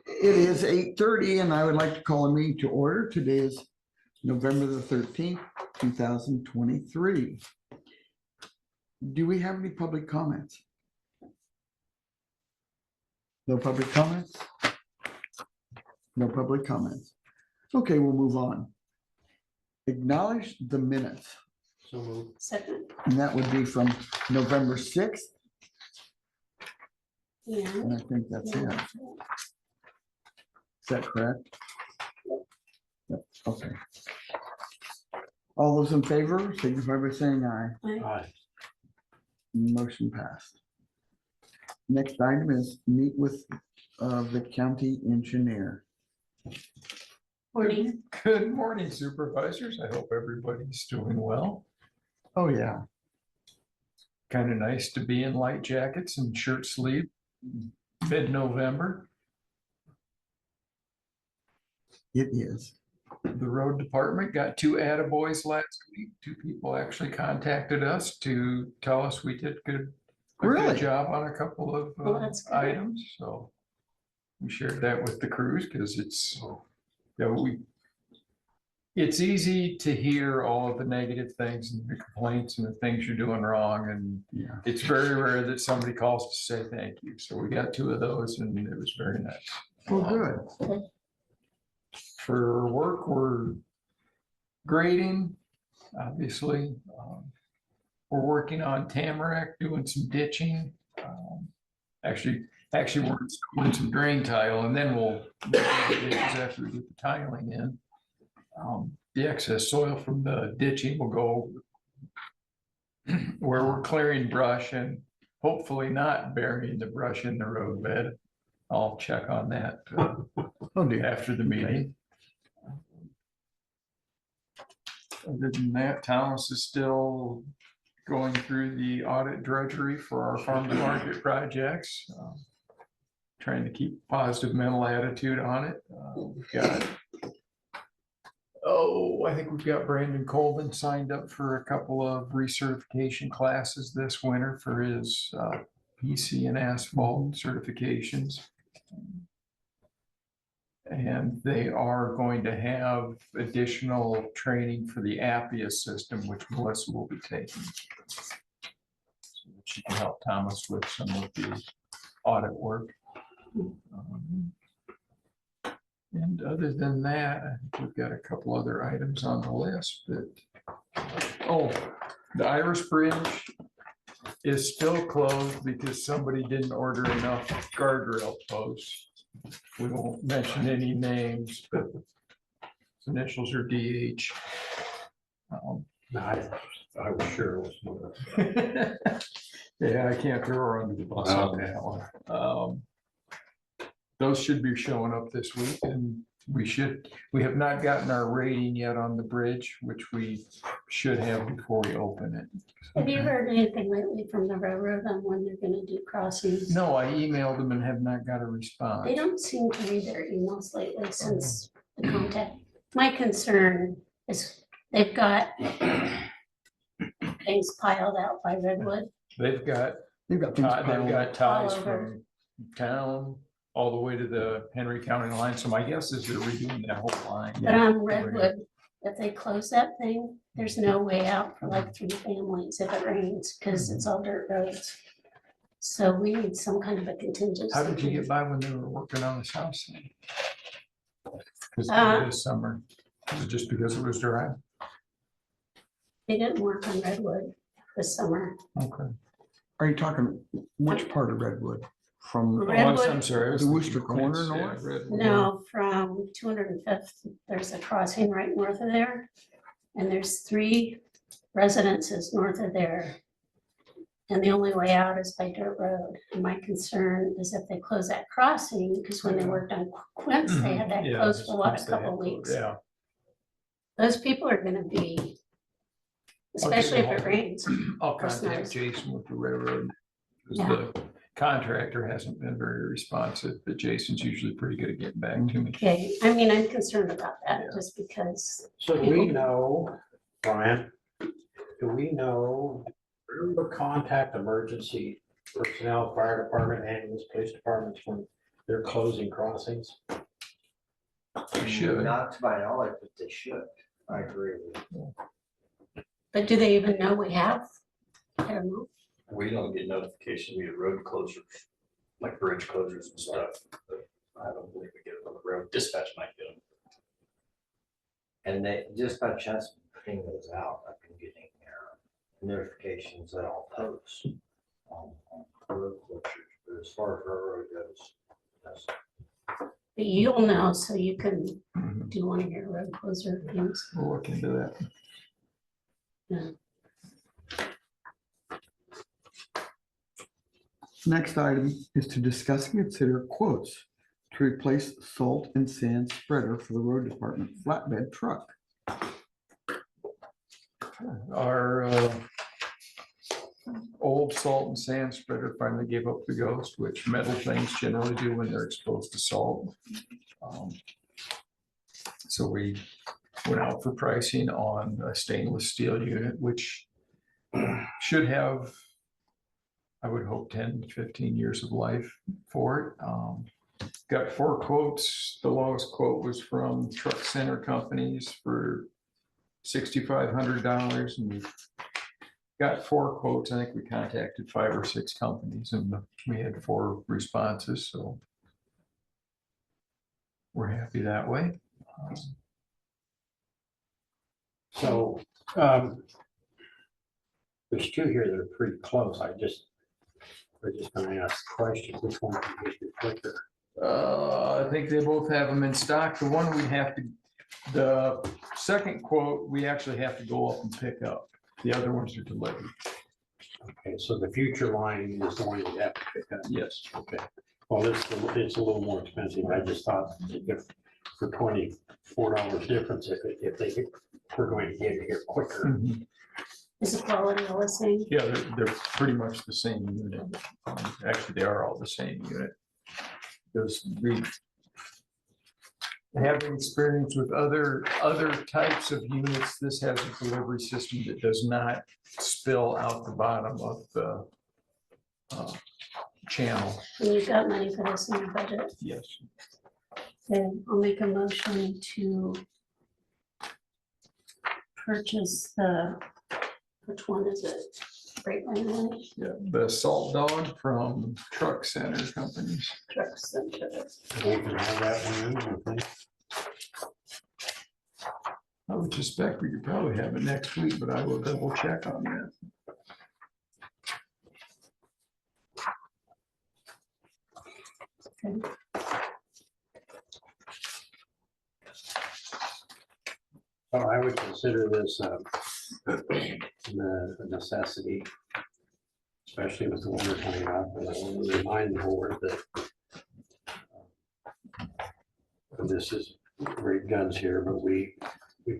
It is 8:30 and I would like to call a meeting to order. Today is November the 13th, 2023. Do we have any public comments? No public comments? No public comments. Okay, we'll move on. Acknowledge the minutes. So moved. Second. And that would be from November 6th. Yeah. And I think that's it. Is that correct? Yep, okay. All those in favor, signify by saying aye. Aye. Motion passed. Next item is meet with the county engineer. Morning. Good morning, supervisors. I hope everybody's doing well. Oh, yeah. Kind of nice to be in light jackets and shirt sleeve mid-November. It is. The road department got 2 attaboys last week. 2 people actually contacted us to tell us we did a Really? good job on a couple of Well, that's good. items. So we shared that with the crews because it's, you know, it's easy to hear all of the negative things and the complaints and the things you're doing wrong. And Yeah. it's very rare that somebody calls to say thank you. So we got 2 of those and it was very nice. Well, good. For work, we're grading, obviously. We're working on Tamarack, doing some ditching. Actually, we're installing some drain tile and then we'll do the ditches after we get the tiling in. The excess soil from the ditching will go where we're clearing brush and hopefully not burying the brush in the roadbed. I'll check on that Oh, dear. after the meeting. Other than that, Thomas is still going through the audit drudgery for our farm to market projects. Trying to keep positive mental attitude on it. I think we've got Brandon Colvin signed up for a couple of recertification classes this winter for his PC and asphalt certifications. And they are going to have additional training for the Appia system, which Melissa will be taking. So that she can help Thomas with some of the audit work. And other than that, I think we've got a couple other items on the list, but, the Irish Bridge is still closed because somebody didn't order enough guardrail posts. We won't mention any names, but its initials are DH. I was sure it was more. Yeah, I can't throw her under the bus on that one. Those should be showing up this week and we have not gotten our rating yet on the bridge, which we should have before we open it. Have you heard anything lately from the railroad on when they're gonna do crossings? No, I emailed them and have not got a response. They don't seem to read their emails lately since the contact. My concern is they've got things piled out by Redwood. They've got They've ties All over. from town all the way to the Henry County line. So my guess is they're redoing that whole line. But on Redwood, if they close that thing, there's no way out for like 3 families if it rains, because it's all dirt roads. So we need some kind of a contingency. How did you get by when they were working on this house thing? Because this summer, was it just because it was dry? They didn't work on Redwood this summer. Okay. Are you talking which part of Redwood? From Redwood- I'm sorry. I was The thinking Worcester corner Quince, yeah, north? Redwood. No, from 205th, there's a crossing right north of there. And there's 3 residences north of there. And the only way out is by dirt road. And my concern is if they close that crossing, because when they worked on Quince, they had that Yeah, closed for what, Quince a they had couple closed, weeks. Yeah. Those people are gonna be, especially if it rains. I'll That's contact nice. Jason with the railroad. Because Yeah. the contractor hasn't been very responsive, but Jason's usually pretty good at getting back to me. Okay, I mean, I'm concerned about that Yeah. just because, So do we know, Brian, do we know, who to contact emergency personnel, fire department, ambulance, police departments when they're closing crossings. We should. Not to my knowledge, but they should. I agree with you. But do they even know we have? I don't know. We don't get notification, we get road closures, like bridge closures and stuff, but I don't believe we get it on the road. Dispatch might get them. And they, dispatch has been putting those out. I've been getting their notifications that I'll post on road closures. But as far as railroad goes, that's But you'll know, so you can Mhm. do one of your road closer things. We'll look into that. Next item is to discuss and consider quotes to replace salt and sand spreader for the road department flatbed truck. Our old salt and sand spreader finally gave up the ghost, which metal things generally do when they're exposed to salt. So we went out for pricing on a stainless steel unit, which should have, I would hope, 10 to 15 years of life for it. Got 4 quotes. The lowest quote was from Truck Center Companies for $6,500, and we got 4 quotes. I think we contacted 5 or 6 companies, and we had 4 responses, so we're happy that way. So, there's 2 here that are pretty close. We're just gonna ask the question, which one can get you quicker? I think they both have them in stock. The one we have to, the second quote, we actually have to go up and pick up. The other ones are delivered. Okay, so the future line is the one you have to pick up. Yes. Okay, well, it's a little more expensive. I just thought if for $24 difference, we're going to get it here quicker. Mhm. Is the quality all the same? Yeah, they're pretty much the same unit. Actually, they are all the same unit. There's, we have experience with other types of units. This has a delivery system that does not spill out the bottom of the channel. And you've got money for this in your budget? Yes. Then I'll make a motion to purchase which one is it? Great Line Yeah, the Salt Dog from Truck Center Companies. Truck Center. We can have that one in, I think. I would suspect we could probably have it next week, but I will double check on that. Well, I would consider this a necessity, especially with the winter coming up. And I want to remind the board that this is great guns here, but we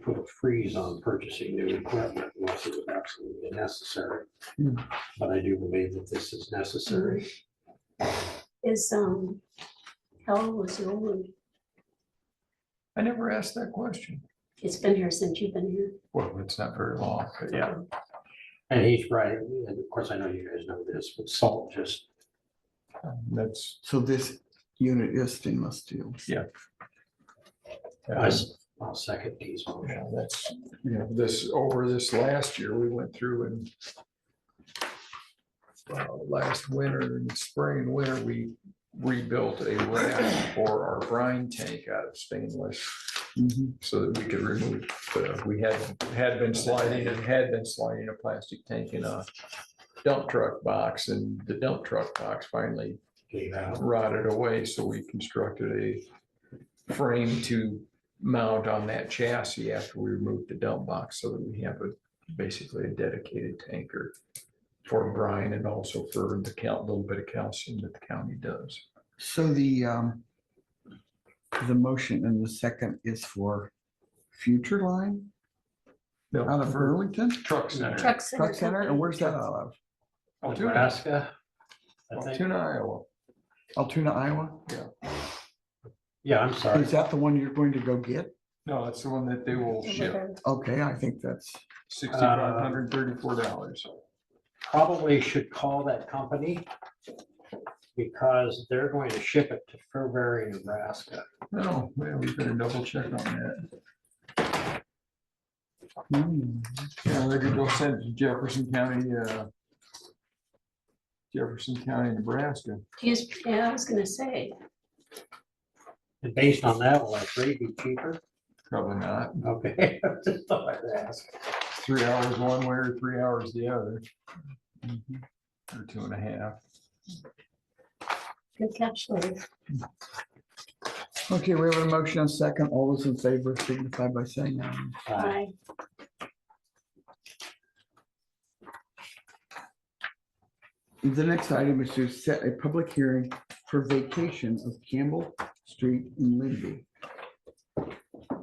put a freeze on purchasing new equipment unless it was absolutely necessary. But I do believe that this is necessary. Is, how old was the old one? I never asked that question. It's been here since you've been here. Well, it's not very long, but yeah. And he's right. And of course, I know you guys know this, but salt just, That's, So this unit is stainless steel. I'll second these. yeah, that's, you know, over this last year, we went through and last winter and spring and winter, we rebuilt a rack for our brine tank out of stainless Mhm. so that we could remove, we had been sliding a plastic tank in a dump truck box, and the dump truck box finally Gave out. rotted away, so we constructed a frame to mount on that chassis after we removed the dump box, so that we have basically a dedicated tanker for brine and also for the little bit of calcium that the county does. So the motion and the second is for Future Line No, out of for Burlington Truck Center, Truck Center. Truck Center, and where's that out of? Altoona, Nebraska, I think. Altoona, Iowa. Altoona, Iowa? Yeah, I'm sorry. Is that the one you're going to go get? No, that's the one that they will ship, Delivered. Okay, I think that's, $6,534. Probably should call that company because they're going to ship it to Fairfield, Nebraska. Oh, well, we better double check on that. Yeah, they're gonna go send it to Jefferson County, Nebraska. Yeah, I was gonna say, And based on that, will that freight be cheaper? Probably not. Okay, just thought I'd ask. 3 hours one way or 3 hours the other. Or 2.5. good catch, Louise. Okay, we have a motion and second. All those in favor signify by saying aye. Aye. The next item is to set a public hearing for vacation of Campbell Street in Lindsay.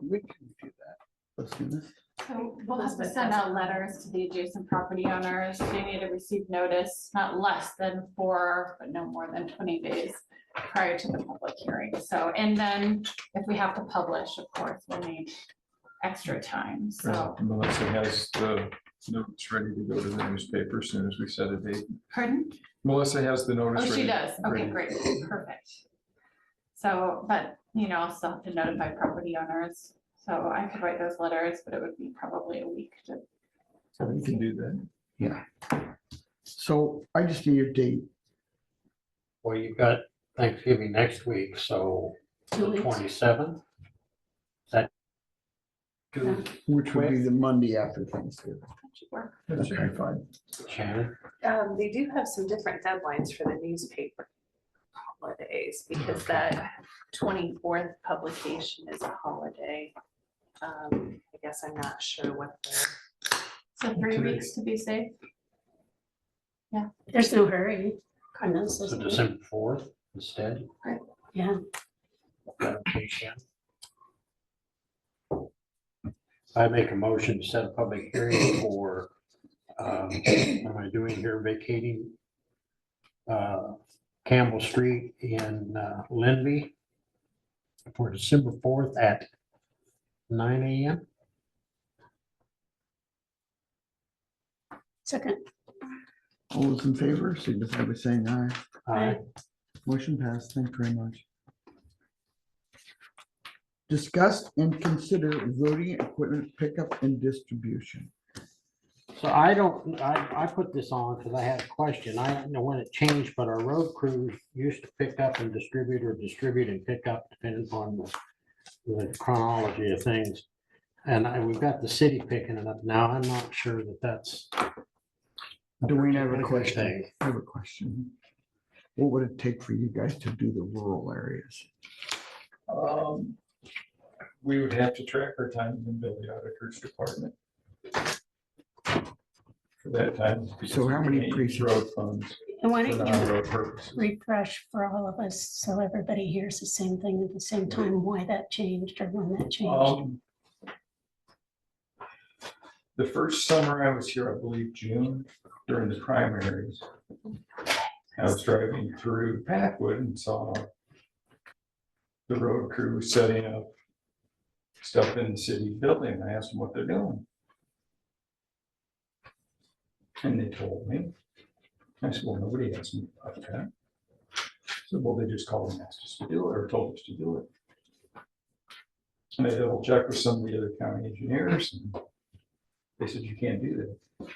We can do that. Let's do this. So we'll have to send out letters to the adjacent property owners. They need to receive notice, not less than 4, but no more than 20 days prior to the public hearing. So, and then if we have to publish, of course, we'll need extra time. So, Melissa has the notice ready to go to the newspaper as soon as we set a date. pardon? Melissa has the notice. Oh, she ready- does. Okay, ready. great, perfect. So, but, I'll still have to notify property owners. So I could write those letters, but it would be probably a week to. So we can do that. Yeah. So I just need a date. Well, you've got Thanksgiving next week, so 2 the weeks. 27th? Is that too, Which would be the Monday after Thanksgiving. That should work. Okay, fine. Shannon? They do have some different deadlines for the newspaper holidays because that 24th publication is a holiday. I guess I'm not sure what the, So 3 Today. weeks to be safe. There's no hurry. God knows So this week. December 4th instead? Yeah, Okay, Shannon. I make a motion to set a public hearing for, what am I doing here, vacating Campbell Street in Linby for December 4th at 9 a.m. second. All those in favor signify by saying aye. Aye. Motion passed. Thank you very much. Discuss and consider voting equipment pickup and distribution. So I put this on because I had a question. I don't know when it changed, but our road crews used to pick up and distribute or distribute and pick up depending on the chronology of things. And we've got the city picking it up now. I'm not sure that that's. Dwayne, I have a Good question. thing. I have a question. What would it take for you guys to do the rural areas? We would have to track our time and bill the auditor's department. For that time. So how many Any precincts? Road funds And why for don't you non-road purposes. refresh for all of us so everybody hears the same thing at the same time, why that changed or when that changed? The first summer I was here, I believe June, during the primaries. I was driving through Packwood and saw the road crew setting up stuff in the city building. I asked them what they're doing. And they told me. I said, well, nobody asked me about that. So, well, they just called and asked us to do it or told us to do it. And I double checked with some of the other county engineers and they said, you can't do that.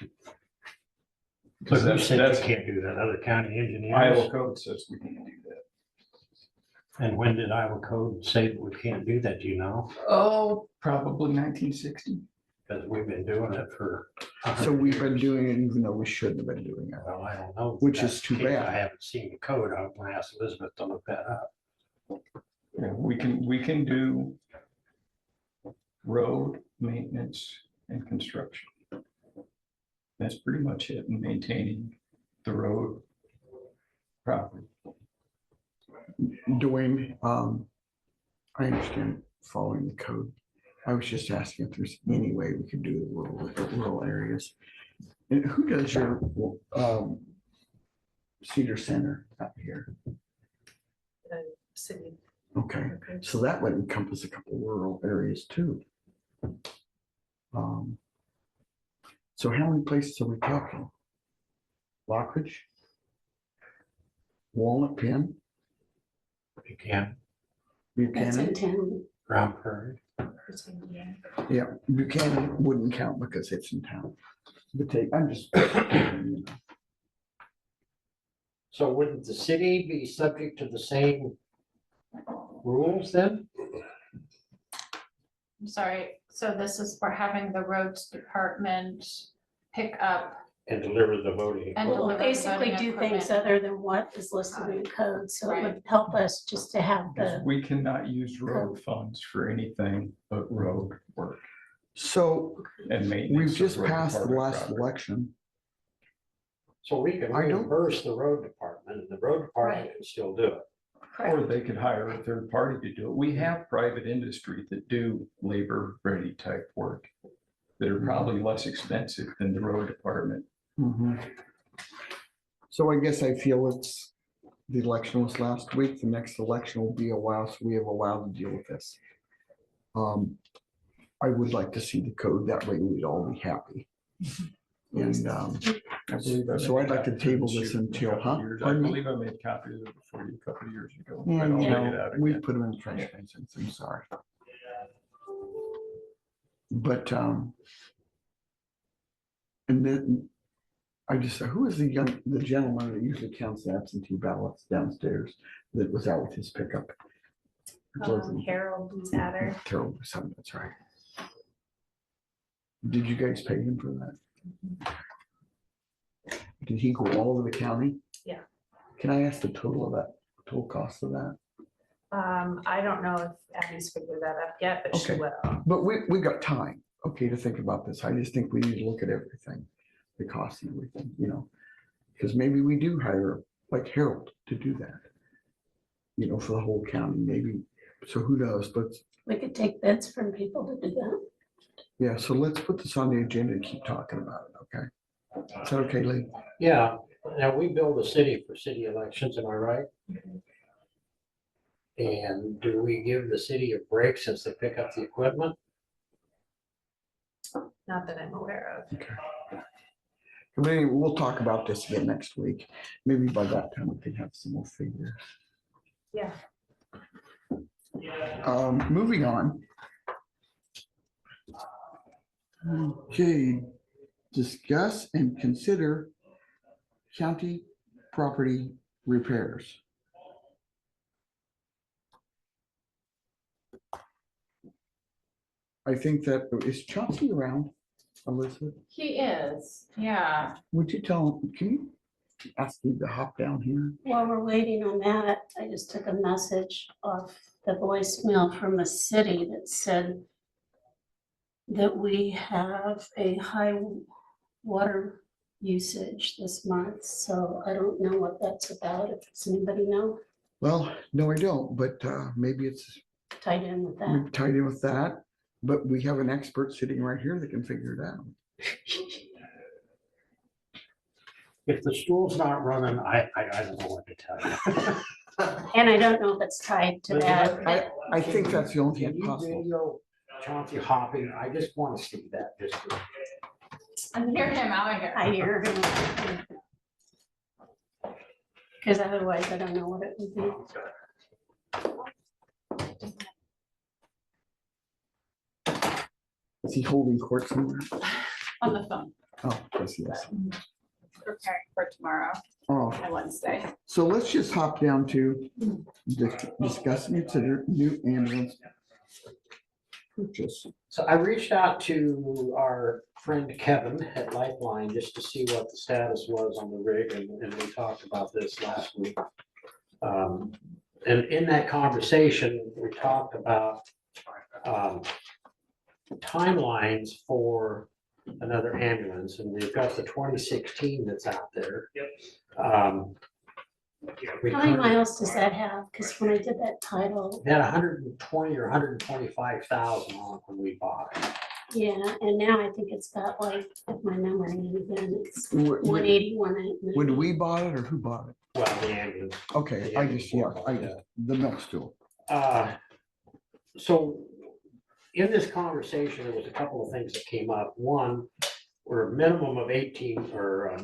So who That's- said that's- you can't do that? Other county engineers? Iowa code says we can't do that. And when did Iowa code say that we can't do that? Do you know? Oh, probably 1960. Because we've been doing it for. So we've been doing it even though we shouldn't have been doing it. Well, I don't know. if Which that's is too the case. bad. I haven't seen the code. I'm gonna ask Elizabeth to look that up. Yeah, we can do road maintenance and construction. That's pretty much it in maintaining the road property. Dwayne, I understand following the code. I was just asking if there's any way we could do the rural areas. And who does your Cedar Center up here? city. Okay, so that would encompass a couple rural areas too. So how many places are we talking? Lockridge? Walnut Pin, You can, That's in Buchanan. town. Ground Prairie. Yeah, Buchanan wouldn't count because it's in town. But I'm just. So wouldn't the city be subject to the same rules then? I'm sorry, so this is for having the roads department pick up And deliver the voting and equipment? Well, deliver basically voting do things equipment. other than what is listed in the code, so it would Right. help us just to have Because the, we cannot use road funds for anything but road work So and maintenance. we've of just road passed the department last property. election. So we can I don't- reimburse the road department and the road department Right. can still do it. Or correct, they could hire a third party to do it. We have private industry that do labor ready type work that are probably less expensive than the road department. Mhm. So I guess I feel the election was last week, the next election will be a while, so we have a while to deal with this. I would like to see the code, that way we'd all be happy. And I believe I so made I'd like to copies of table it this for you a until, couple huh? years. I Pardon me? believe I made copies of it for you a couple of years ago. Yeah, but I'll you bring it know, out we again. put them in the trash can since, I'm sorry. But, and then I just said, who is the gentleman that usually counts the absentee ballots downstairs that was out with his pickup? Harold Zatter. Terrible, something, that's right. Did you guys pay him for that? Did he go all over the county? Yeah. Can I ask the total of that, total cost of that? I don't know if Abby's figured that up yet, but she Okay. will. But we got time, okay, to think about this. I just think we need to look at everything, the cost and everything, you know. Because maybe we do hire like Harold to do that. You know, for the whole county, maybe. So who knows, but we could take bids from people to do that. yeah, so let's put this on the agenda and keep talking about it, okay? Is that okay, Lee? Yeah, now we build a city for city elections, am I right? And do we give the city a break since they pick up the equipment? Not that I'm aware of. Maybe we'll talk about this again next week. Maybe by that time we can have some more figures. Yeah. Moving on. Okay, discuss and consider county property repairs. I think that, is Chauncey around, Elizabeth? He is, yeah. Would you tell him, can you ask him to hop down here? While we're waiting on that, I just took a message off the voicemail from the city that said that we have a high water usage this month, so I don't know what that's about. If does anybody know, Well, no, I don't, but maybe it's tied in with that. tied in with that. But we have an expert sitting right here that can figure it out. If the school's not running, I don't know what to tell you. And I don't know if it's tied to that. I think that's the only Can thing you possible. video Chauncey hopping? I just want to see that, just. I hear him out here. I hear him. Because otherwise I don't know what it would be. Is he holding court somewhere? On the phone, Oh, yes, yes. preparing for tomorrow Oh, and Wednesday. so let's just hop down to discuss and consider new ambulance purchase. So I reached out to our friend Kevin at Lifeline just to see what the status was on the rig, and we talked about this last week. And in that conversation, we talked about timelines for another ambulance, and we've got the 2016 that's out there. We How many currently- miles does that have? Because when I did that title, It had 120 or 125,000 on it when we bought it. yeah, and now I think it's got like, if my memory again, it's When 180, 180. when we bought it or who bought it? Well, the ambulance. Okay, I just, yeah, the milk stool. So in this conversation, there was a couple of things that came up. One, we're a minimum of 18 or,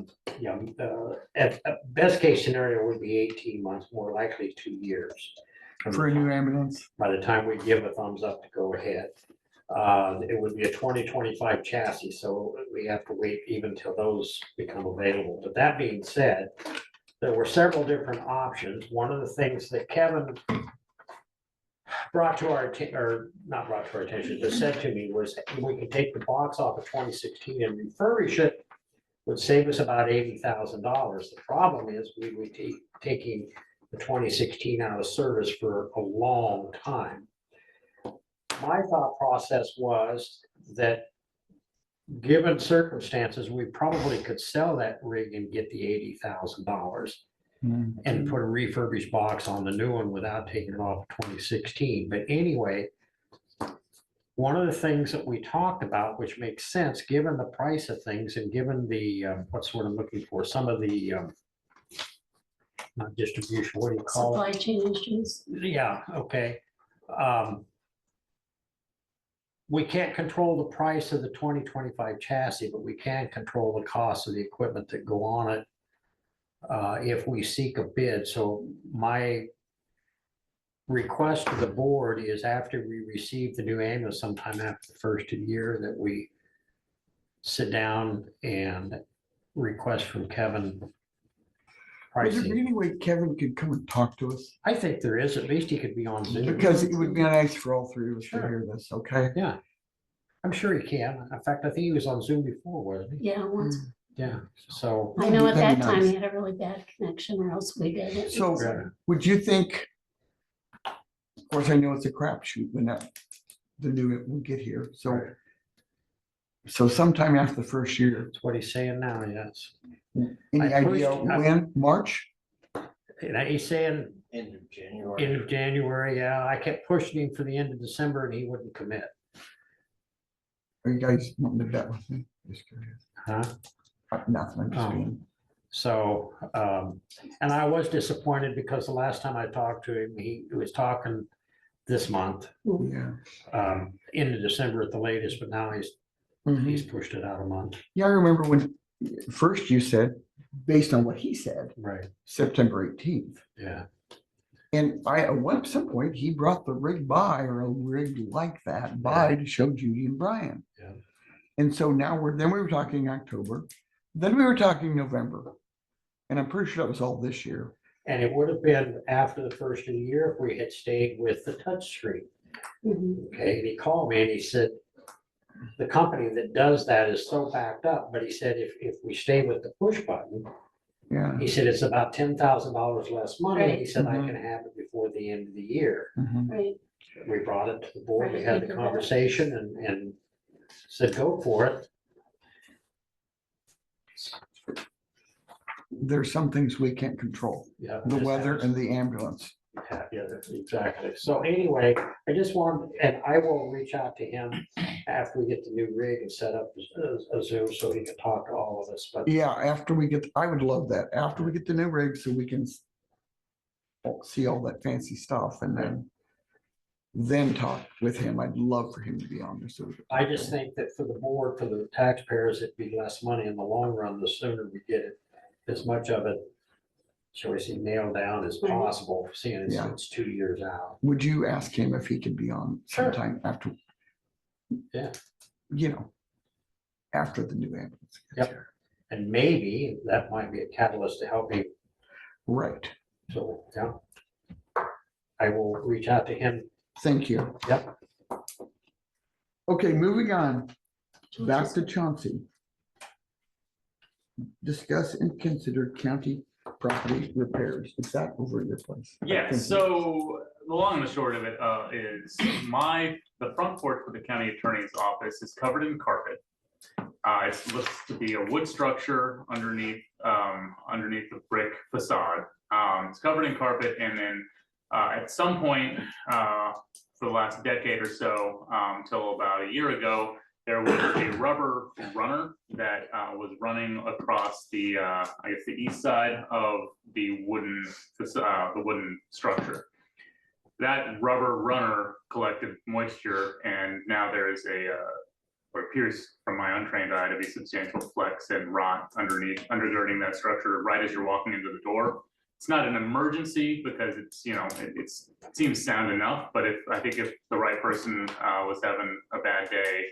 at best case scenario would be 18 months, more likely 2 years. For a new ambulance? By the time we give a thumbs up to go ahead. It would be a 2025 chassis, so we have to wait even till those become available. But that being said, there were several different options. One of the things that Kevin brought to our, or not brought to our attention, just said to me was we could take the box off of 2016 and refurbish it, would save us about $80,000. The problem is we would be taking the 2016 out of service for a long time. My thought process was that given circumstances, we probably could sell that rig and get the $80,000 and put a refurbished box on the new one without taking it off 2016. But anyway, one of the things that we talked about, which makes sense, given the price of things and given the, what's what I'm looking for, some of the, not distribution, what do you call it? Supply chain issues. Yeah, okay. We can't control the price of the 2025 chassis, but we can control the cost of the equipment that go on it if we seek a bid. So my request to the board is after we receive the new ambulance sometime after the first of the year, that we sit down and request from Kevin Is there pricing. any way Kevin could come and talk to us? I think there is, at least he could be on Zoom. Because it would be nice for all three of us to Sure. hear this, okay? Yeah, I'm sure he can. In fact, I think he was on Zoom before, wasn't he? Yeah, once. Yeah, so. I know at That'd that be time nice. he had a really bad connection or else we did it. So Yeah. would you think, of course, I know it's a crapshoot when the new it will get here, so. Right. So sometime after the first year, That's what he's saying now, yes. any I idea pushed- when, March? And he's saying End of January. end of January, yeah. I kept pushing him for the end of December and he wouldn't commit. Are you guys wanting to bet with me? Just curious. Huh? Nothing, I'm just Oh. being. So, and I was disappointed because the last time I talked to him, he was talking this month, Yeah. into December at the latest, but now he's Mhm. pushed it out a month. Yeah, I remember when first you said, based on what he said, Right, September 18th. yeah. And at some point, he brought the rig by, or a rig like that by, to show Judy and Brian. Yeah. And so now we were talking October, then we were talking November. And I'm pretty sure that was all this year. And it would have been after the first of the year if we had stayed with the touchscreen. Mhm. Okay, and he called me and he said, the company that does that is so backed up, but he said, if we stay with the push button, Yeah. he said, it's about $10,000 less money. And he said, I Mhm. can have it before the end of the year. Mhm. Right. We brought it to the board, we Right, had we the did that. conversation and said, go for it. There's some things we can't control, Yeah. the just weather happens. and the ambulance. Yeah, exactly. So anyway, I just wanted, and I will reach out to him after we get the new rig and set up a Zoom so he can talk to all of us, but Yeah, I would love that. After we get the new rig, so we can see all that fancy stuff and then talk with him. I'd love for him to be on there. So I just think that for the board, for the taxpayers, it'd be less money in the long run, the sooner we get it, as much of it, shall we say, nailed down as Right. possible, seeing as Yeah. it's 2 years out. would you ask him if he could be on Sure. sometime after? Yeah. After the new ambulance gets Yep. here. And maybe that might be a catalyst to help me. Right. So, yeah. I will reach out to him. Thank you. Yep. Okay, moving on. Back to Chauncey. Discuss and consider county property repairs. Is that over at your place? Yeah, Thank you. so the long and the short of it is the front porch for the county attorney's office is covered in carpet. It looks to be a wood structure underneath the brick facade. It's covered in carpet, and then at some point for the last decade or so, until about a year ago, there was a rubber runner that was running across the east side of the wooden structure. That rubber runner collected moisture, and now there is what appears from my untrained eye to be substantial flex and rot undergirding that structure right as you're walking into the door. It's not an emergency because it's, it seems sound enough, but I think if the right person was having a bad day,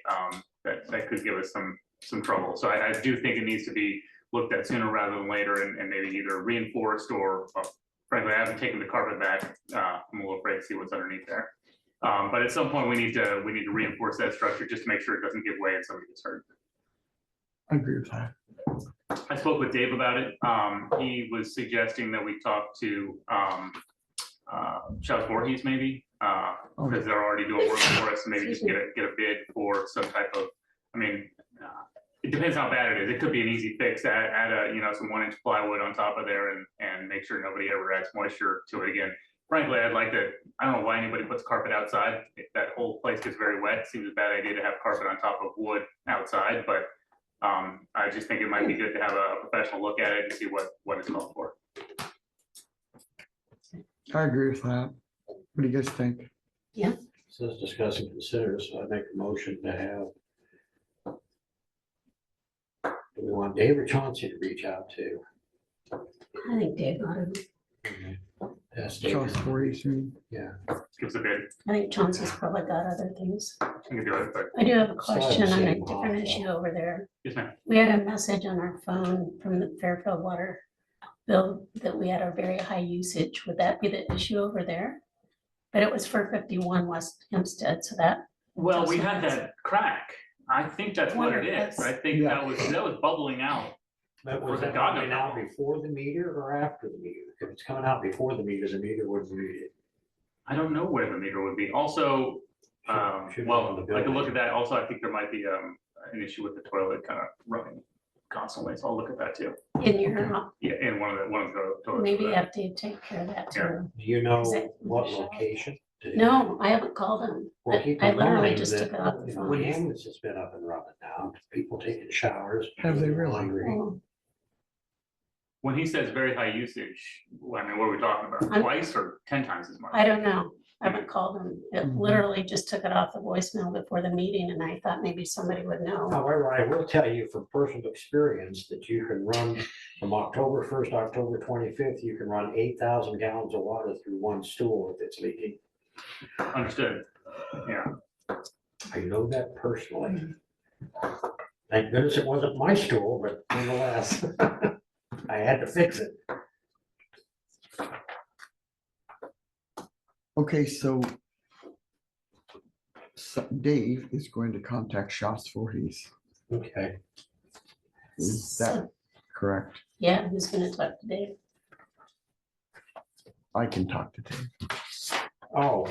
that could give us some trouble. So I do think it needs to be looked at sooner rather than later and maybe either reinforced or frankly, I haven't taken the carpet back. I'm a little afraid to see what's underneath there. But at some point we need to reinforce that structure just to make sure it doesn't give way and somebody gets hurt. I agree with that. I spoke with Dave about it. He was suggesting that we talk to Charles Voorhees maybe, because they're already doing work for us, and maybe just get a bid for some type of, it depends how bad it is. It could be an easy fix, add some 1-inch plywood on top of there and make sure nobody ever adds moisture to it again. Frankly, I don't know why anybody puts carpet outside. That whole place gets very wet. Seems a bad idea to have carpet on top of wood outside, but I just think it might be good to have a professional look at it and see what it's called for. I agree with that. What do you guys think? Says discuss and consider, so I make a motion to have. Do we want Dave or Chauncey to reach out to? I think Dave, Ask Dave. Charles Voorhees, Yeah. Give us a bid. I think Chauncey's probably got other things. We can do it, but I do have a question on a same different off, issue over there. yes, ma'am. We had a message on our phone from the Fairfield water bill that we had a very high usage. Would that be the issue over there? But it was for 51 West Hempstead, so that, Well, we had that crack. I think that's what it is. I think that was bubbling out. But For was the it God coming knows. out before the meter or after the meter? If it's coming out before the meter would read it. I don't know where the meter would be. Also, Should be well, on the I can look building. at that. Also, I think there might be an issue with the toilet kind of running constantly. So I'll look at that too. in your, Yeah, in one of the toilets. maybe you have to take care of that too. Do you know Is it- what location? Did it- No, I haven't called him. Well, keep I in literally mind just took that it off the the phone. ambulance has been up and running now. People taking showers. Have they really? laundry. Oh, When he says very high usage, what are we talking about? I'm- Twice or 10 times as much? I don't know. I haven't called him. It Mhm. literally just took it off the voicemail before the meeting and I thought maybe somebody would know. However, I will tell you from personal experience that you can run from October 1st, October 25th, you can run 8,000 gallons of water through one stool if it's leaking. Understood. Yeah. I know that personally. Thank goodness it wasn't my stool, but nonetheless, I had to fix it. Okay, so Dave is going to contact Charles Voorhees. Okay, Is that So, correct? yeah, who's gonna talk to Dave? I can talk to Dave. oh,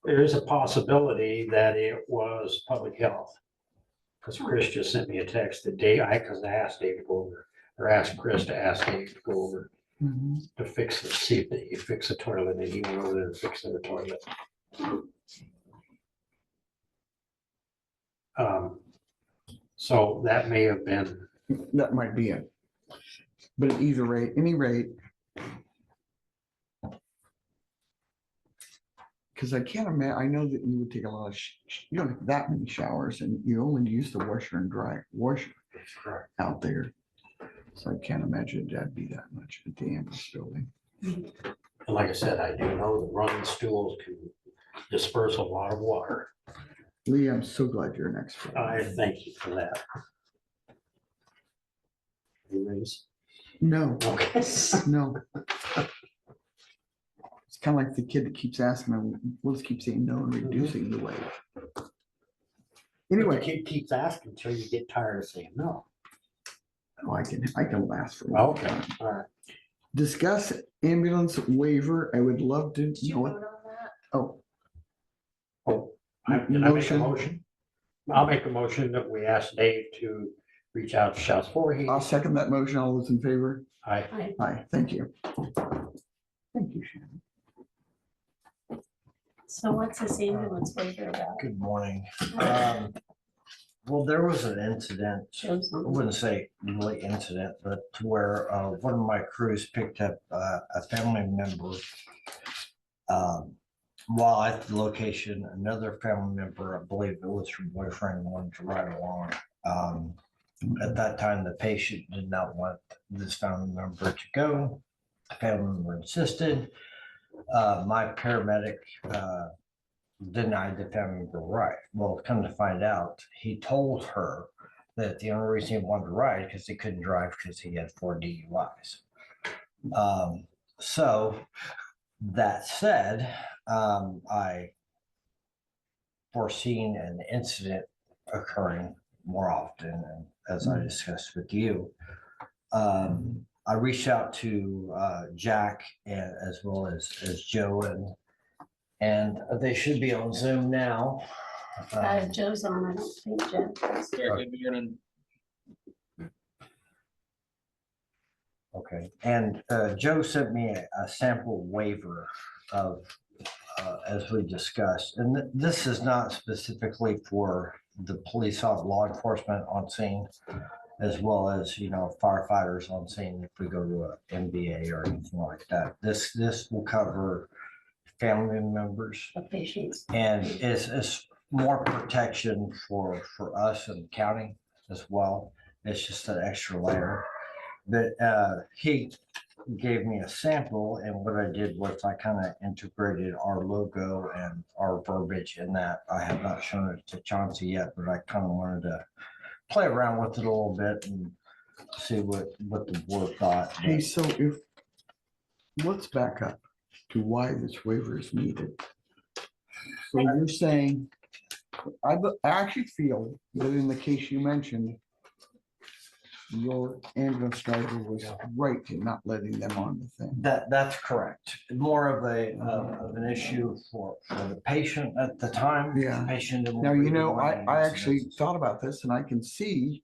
there's a possibility that it was public health. Because Chris just sent me a text that because I asked Dave to go over, or asked Chris to ask Dave to go over to fix it, see if they could fix the toilet, and he went over there and fixed the toilet. So that may have been, That might be it. But at either rate, any rate. Because I can't imagine, I know that you would take a lot of, you don't have that many showers and you only use the washer and dry washer correct. out there. So I can't imagine that'd be that much at the ambulance building. And like I said, I do know that running stools can disperse a lot of water. Lee, I'm so glad you're an expert. I thank you for that. Anyways, No, okay. no. It's kind of like the kid that keeps asking, me, we'll just keep saying no and reducing the weight. Anyway, Anyway, keeps asking until you get tired of saying no. oh, I can last for a while. Okay, all right. Discuss ambulance waiver. I would love to Did you know vote what, on that? oh, Oh, did I make a Motion. motion? I'll make a motion that we ask Dave to reach out to Shouts Voorhees. I'll second that motion. All those in favor? I, Aye, thank you. Thank you, Shannon. So what's this ambulance waiver about? Good morning. Well, there was an incident, Shows I on- wouldn't say really incident, but to where one of my crews picked up a family member while at the location, another family member, I believe it was her boyfriend, wanted to ride along. At that time, the patient did not want this family member to go. The family member insisted. My paramedic denied the family member ride. Well, come to find out, he told her that the only reason he wanted to ride because he couldn't drive because he had 4 DUIs. So that said, I foreseen an incident occurring more often, and as I discussed with you, I reached out to Jack and as well as Joe, and they should be on Zoom now. Joe's on, I don't think Jeff is. Okay, and Joe sent me a sample waiver of, as we discussed, and this is not specifically for the police, law enforcement on scene, as well as, firefighters on scene if we go to a MBA or anything like that. This will cover family members, The patients. and it's more protection for us and the county as well. It's just an extra layer. But he gave me a sample, and what I did was I kind of integrated our logo and our verbiage in that. I have not shown it to Chauncey yet, but I kind of wanted to play around with it a little bit and see what the board thought. Hey, so let's back up to why this waiver is needed. So you're saying, I actually feel that in the case you mentioned, your ambulance driver was right in not letting them on the thing. That's correct. More of an issue for the patient at the time. Yeah. Patient. didn't Now, really I want actually incidents. thought about this and I can see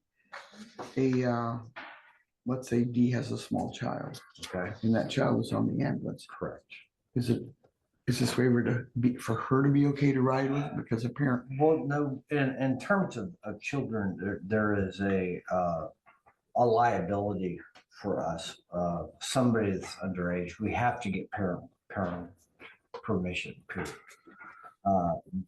let's say D has a small child Okay. and that child was on the ambulance. Correct. Is this waiver for her to be okay to ride with? Because a parent. Well, no, in terms of children, there is a liability for us. Somebody that's underage, we have to get parent permission, period.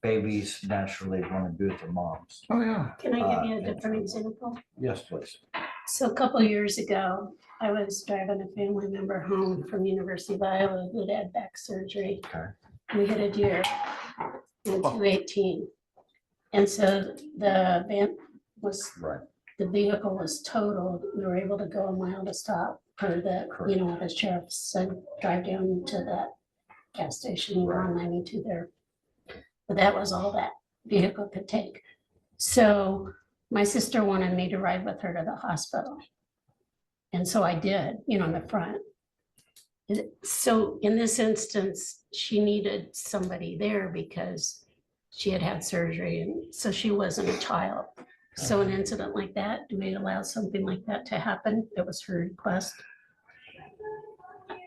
Babies naturally want to be with their moms. Oh, yeah. Can I give you a different example? Yes, please. So a couple of years ago, I was driving a family member home from University of Iowa who had back surgery. Okay. We hit a deer in 218. And so the van was, Right. the vehicle was totaled. We were able to go a mile to stop per the, the sheriff said, drive down to that gas station, you're on 92 there. But that was all that vehicle could take. So my sister wanted me to ride with her to the hospital. And so I did, in the front. So in this instance, she needed somebody there because she had had surgery and so she wasn't a child. So an incident like that, do we allow something like that to happen? It was her request.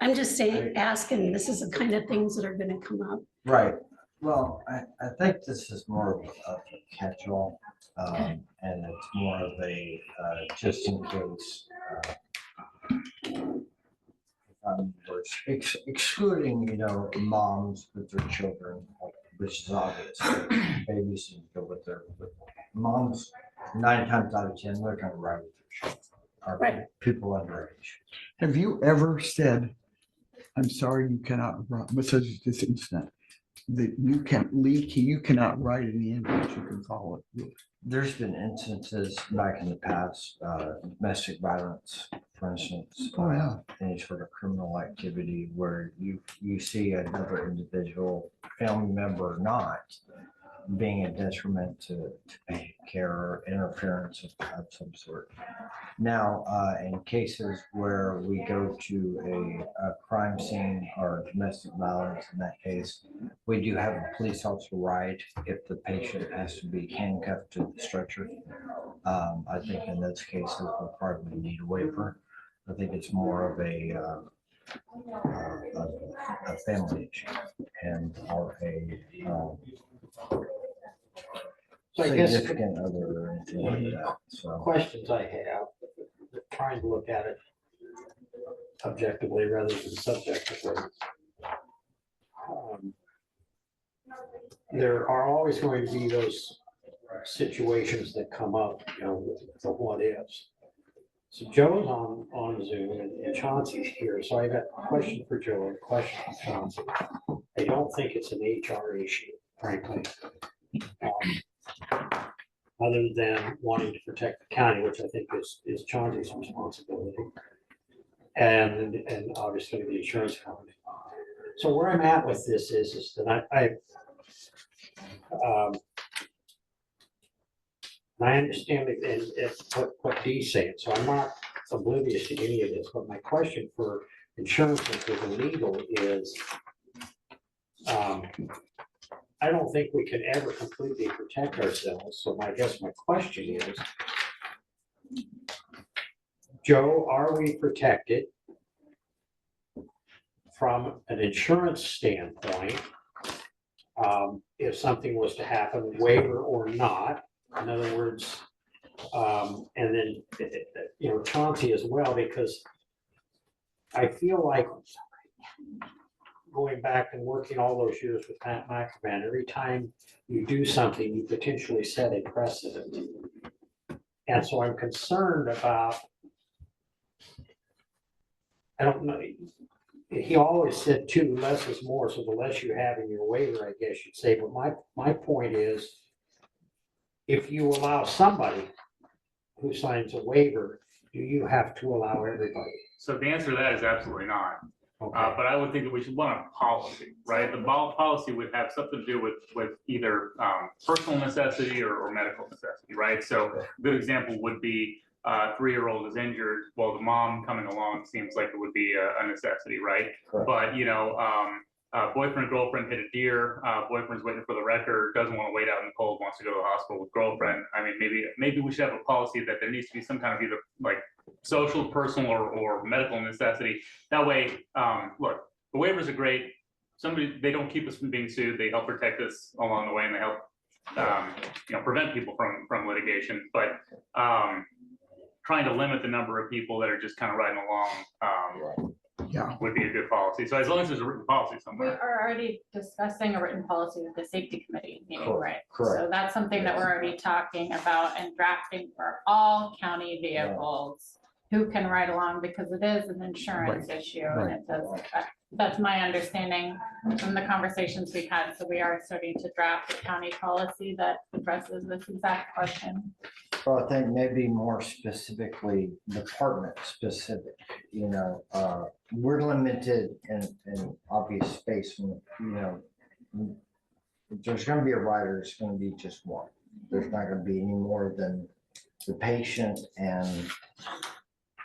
I'm just saying, asking, this is the kind of things that are gonna come up. Right. Well, I think this is more of a catch-all, Okay. and it's more of a just in case. Excluding, moms with their children, which is obvious. Babies can go with their moms. 9 times out of 10, they're going to ride with their children. Or Right. people underage. Have you ever said, I'm sorry, you cannot run, besides this incident, that you can't leave, you cannot ride in the ambulance, you can follow it? There's been instances back in the past, domestic violence, for instance. Oh, yeah. Any sort of criminal activity where you see another individual, family member or not, being a detriment to patient care or interference of some sort. Now, in cases where we go to a crime scene or domestic violence, in that case, we do have a police officer ride if the patient has to be handcuffed to the structure. I think in those cases, we'll probably need a waiver. I think it's more of a family issue and or So I guess significant other or anything like that. So questions I have, trying to look at it objectively rather than subjectively. there are always going to be those situations that come up, you know, with the what ifs. So Joe's on Zoom and Chauncey's here, so I got a question for Joe and a question for Chauncey. I don't think it's an HR issue, frankly. Other than wanting to protect the county, which I think is Chauncey's responsibility. And obviously the insurance company. So where I'm at with this is that I understand it and what Dee's saying, so I'm not oblivious to any of this, but my question for insurance and for the legal is, I don't think we can ever completely protect ourselves, so I guess my question is, Joe, are we protected from an insurance standpoint? If something was to happen, waiver or not, in other words, and then, you know, Chauncey as well, because I feel like going back and working all those years with Pat McAvan, every time you do something, you potentially set a precedent. And so I'm concerned about, I don't know, he always said too, less is more, so the less you have in your waiver, I guess you'd say, but my point is, if you allow somebody who signs a waiver, do you have to allow everybody? So the answer to that is absolutely not. Okay. But I would think that we should want a policy, right? The policy would have something to do with either personal necessity or medical necessity, right? So a good example would be a 3-year-old is injured. Well, the mom coming along seems like it would be a necessity, right? Correct. But, you know, boyfriend, girlfriend hit a deer, boyfriend's waiting for the record, doesn't want to wait out in the cold, wants to go to the hospital with girlfriend. I mean, maybe we should have a policy that there needs to be some kind of either like social, personal, or medical necessity. That way, look, the waivers are great. They don't keep us from being sued. They help protect us along the way, and they help, you know, prevent people from litigation. But trying to limit the number of people that are just kind of riding along Yeah, would be a good policy. So as long as there's a written policy We somewhere. are already discussing a written policy with the safety committee meeting, right? Correct. So that's something that we're already talking about and drafting for all county vehicles who can ride along, because it is an insurance issue and it does affect. That's my understanding from the conversations we've had. So we are starting to draft a county policy that addresses this exact question. Well, I think maybe more specifically, department specific, you know, we're limited in obvious space, when, you know, if there's gonna be a rider, it's gonna be just one. There's not gonna be any more than the patient and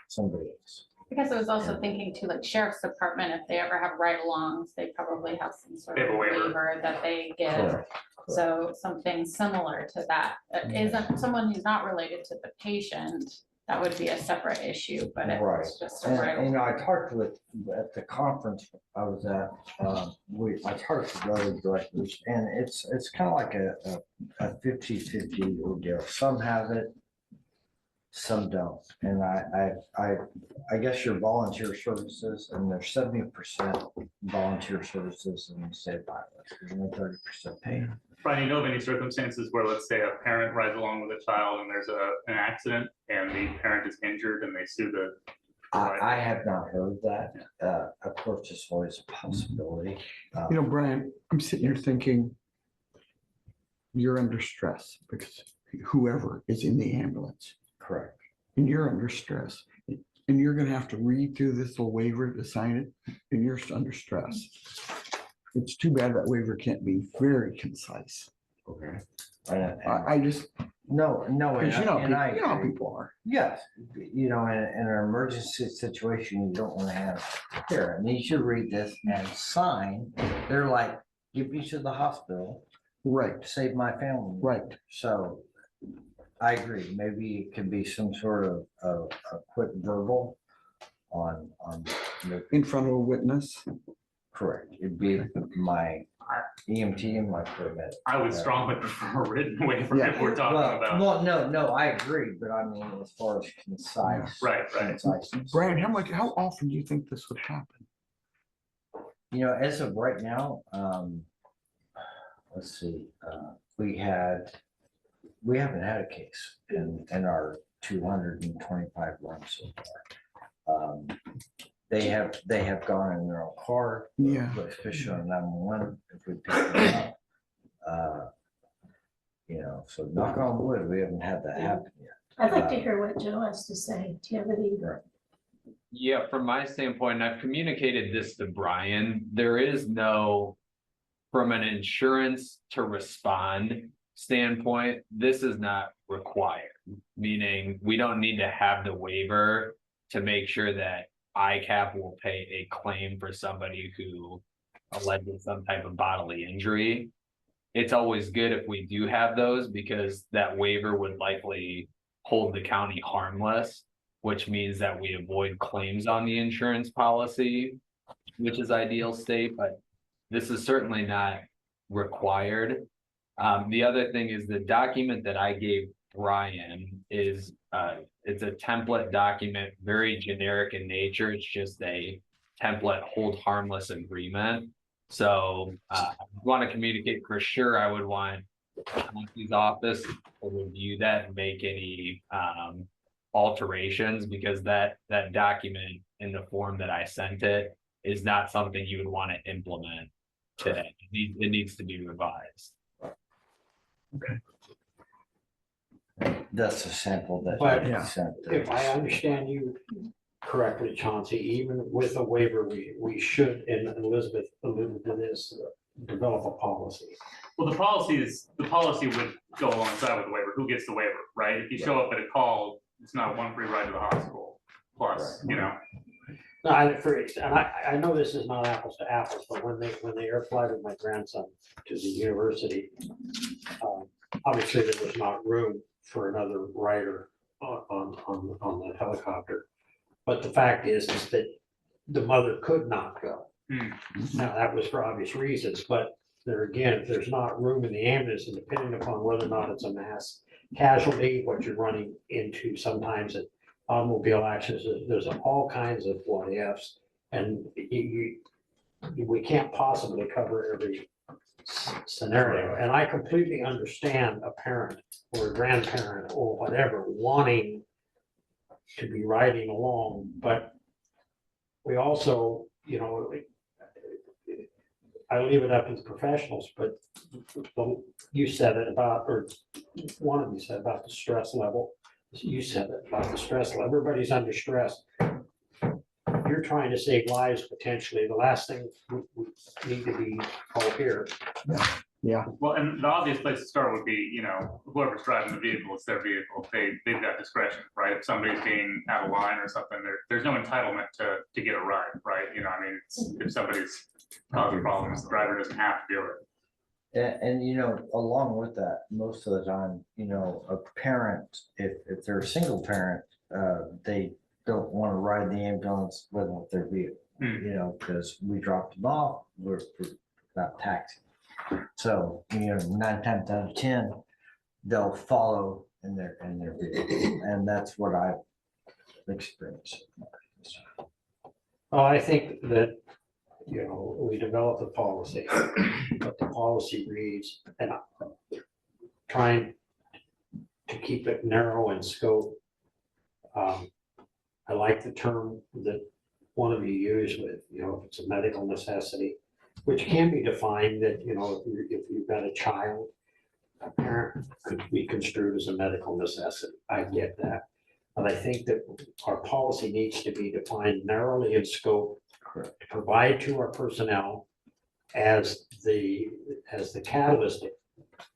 somebody else. Because I was also thinking too, like sheriff's department, if they ever have ride-alongs, they probably have some sort They of have a waiver. waiver that they give. Correct. So something similar to that, that isn't someone who's not related to the patient, that would be a separate issue, but Right. it's just a And, right. you know, I talked with, at the conference I was at, I talked to the other directors, and it's kind of like a 50-50 ordeal. Some have it, some don't. And I guess your volunteer services, and there's 70% volunteer services in the state of Iowa. There's only 30% paid. Brian, you know of any circumstances where, let's say, a parent rides along with a child and there's an accident and the parent is injured and they sue the provider? I have not heard that. Of course, it's always a possibility. you know, Brian, I'm sitting here thinking you're under stress because whoever is in the ambulance Correct. and you're under stress and you're gonna have to read through this little waiver to sign it and you're under stress. It's too bad that waiver can't be very concise. Okay. I just, No, because you know, and I you know how agree. people are. Yes, you know, in an emergency situation, you don't want to have here. I need you to read this and sign. They're like, get me to the hospital, Right, save my family. right. So I agree. Maybe it could be some sort of a quick verbal on In front of a witness. correct. It'd be my EMT and my paramedic. I would strongly prefer a written waiver Yeah. if we're talking about. No, I agree, but I mean, as far as concise. Right. Conciseness. Brian, how often do you think this would happen? You know, as of right now, let's see, we haven't had a case in our 225 runs so far. They have gone in their own car. Yeah. Especially on 911, if we pick them up. So knock on wood, we haven't had that happen yet. I'd like to hear what Joe has to say. Do you have any? Yeah, from my standpoint, and I've communicated this to Brian, there is no, from an insurance to respond standpoint, this is not required. Meaning, we don't need to have the waiver to make sure that ICAP will pay a claim for somebody who alleges some type of bodily injury. It's always good if we do have those, because that waiver would likely hold the county harmless, which means that we avoid claims on the insurance policy, which is ideal state, but this is certainly not required. The other thing is the document that I gave Brian is, it's a template document, very generic in nature. It's just a template hold harmless agreement. So I want to communicate for sure. I would want Nancy's office to review that and make any alterations, because that document in the form that I sent it is not something you would want to implement today. It needs to be revised. That's a sample that But I sent. If I understand you correctly, Chauncey, even with a waiver, we should, and Elizabeth alluded to this, develop a policy. Well, the policy would go alongside with the waiver. Who gets the waiver, right? If you show up at a call, it's not one free ride to the hospital. Plus, No, I know this is not apples to apples, but when they air flighted my grandson to the university, obviously there was not room for another rider on the helicopter. But the fact is that the mother could not go. Now, that was for obvious reasons, but there again, if there's not room in the ambulance, and depending upon whether or not it's a mass casualty, what you're running into sometimes at automobile accidents, there's all kinds of what ifs. And we can't possibly cover every scenario. And I completely understand a parent or a grandparent or whatever wanting to be riding along, but we also, I leave it up to the professionals, but you said it about, or one of you said about the stress level. You said it about the stress level. Everybody's under stress. You're trying to save lives potentially. The last thing we need to be all here. Yeah. Well, and the obvious place to start would be, whoever's driving the vehicle, it's their vehicle. They've got discretion, right? If somebody's being out of line or something, there's no entitlement to get a ride, right? If somebody's causing problems, the driver doesn't have to do it. And along with that, most of the time, a parent, if they're a single parent, they don't want to ride the ambulance with their vehicle, because we dropped them off, we're not taxi. So, 9 times out of 10, they'll follow in their vehicle, and that's what I've experienced. Well, I think that, we developed a policy, but the policy reads, and I'm trying to keep it narrow in scope. I like the term that one of you used with, if it's a medical necessity, which can be defined that, if you've got a child, a parent could be construed as a medical necessity. I get that. But I think that our policy needs to be defined narrowly in scope, to provide to our personnel as the catalyst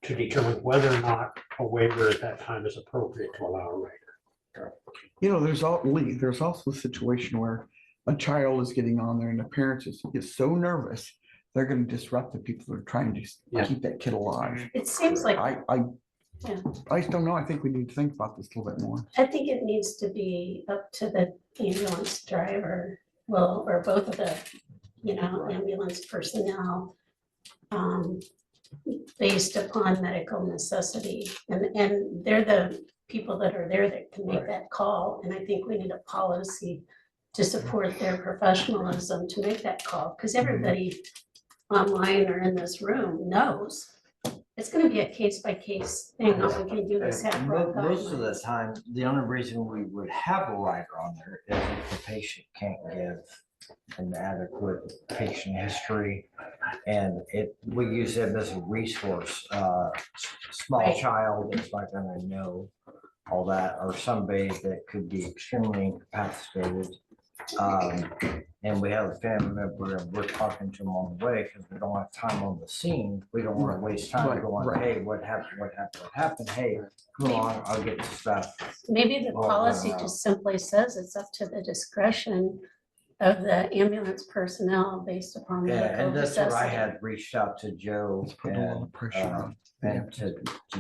to determine whether or not a waiver at that time is appropriate to allow a rider. There's also a situation where a child is getting on there and the parents is so nervous, they're going to disrupt the people that are trying to keep that kid alive. It seems like, I just don't know. I think we need to think about this a little bit more. I think it needs to be up to the ambulance driver, or both of the, ambulance personnel, based upon medical necessity. And they're the people that are there that can make that call. And I think we need a policy to support their professionalism to make that call, because everybody online or in this room knows it's gonna be a case by case thing, we can do this have broad Most of the guidelines. time, the only reason we would have a rider on there is if the patient can't give an adequate patient history. And we use them as a resource. Small Right. child is not gonna know all that, or somebody that could be extremely incapacitated. And we have a family member and we're talking to them on the way because we don't have time on the scene. We don't want to waste time Right, going, right. hey, what happened, what happened, what happened? Hey, come on, I'll get the stuff. Maybe the Well, policy well. just simply says it's up to the discretion of the ambulance personnel based upon Yeah, medical and that's what I necessity. had reached out to Joe Let's put a lot and, of pressure on. and to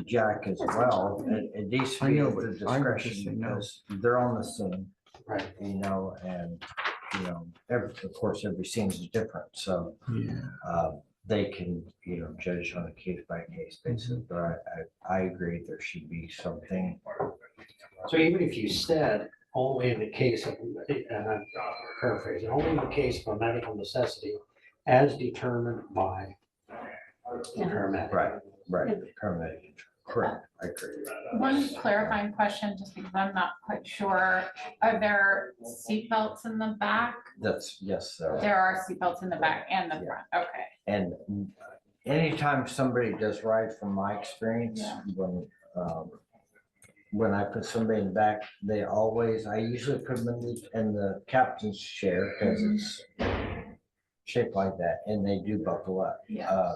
Jack as well. It needs to I be know, at but the I would just discretion say no. because they're on the scene, Right. you know, and, you know, of course, every scene is different. So Yeah, they can, you know, judge on a case by case basis, but I agree there should be something. So even if you said only in the case of, and I'm paraphrasing, only in the case of a medical necessity as determined by the paramedic. Right, paramedic, correct, I agree. One clarifying question, just because I'm not quite sure, are there seatbelts in the back? Yes, There are seatbelts in the back and the front, okay. and anytime somebody does ride, from my experience, Yeah. when I put somebody in the back, I usually put them in the captain's chair because it's shaped like that, and they do buckle up. Yeah.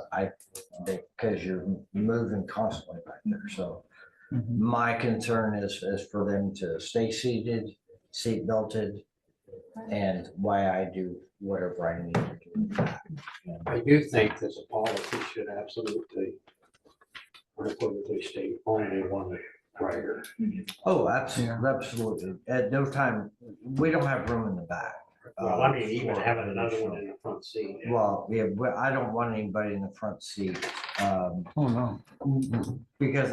Because you're moving constantly back there, so Mhm. my concern is for them to stay seated, seat belted, and why I do whatever I need to do. I do think that the policy should absolutely unequivocally state only one rider. Oh, absolutely. At no time, we don't have room in the back. Well, I mean, even for having another additional- one in the front seat. Well, yeah, but I don't want anybody in the front seat, oh, no, because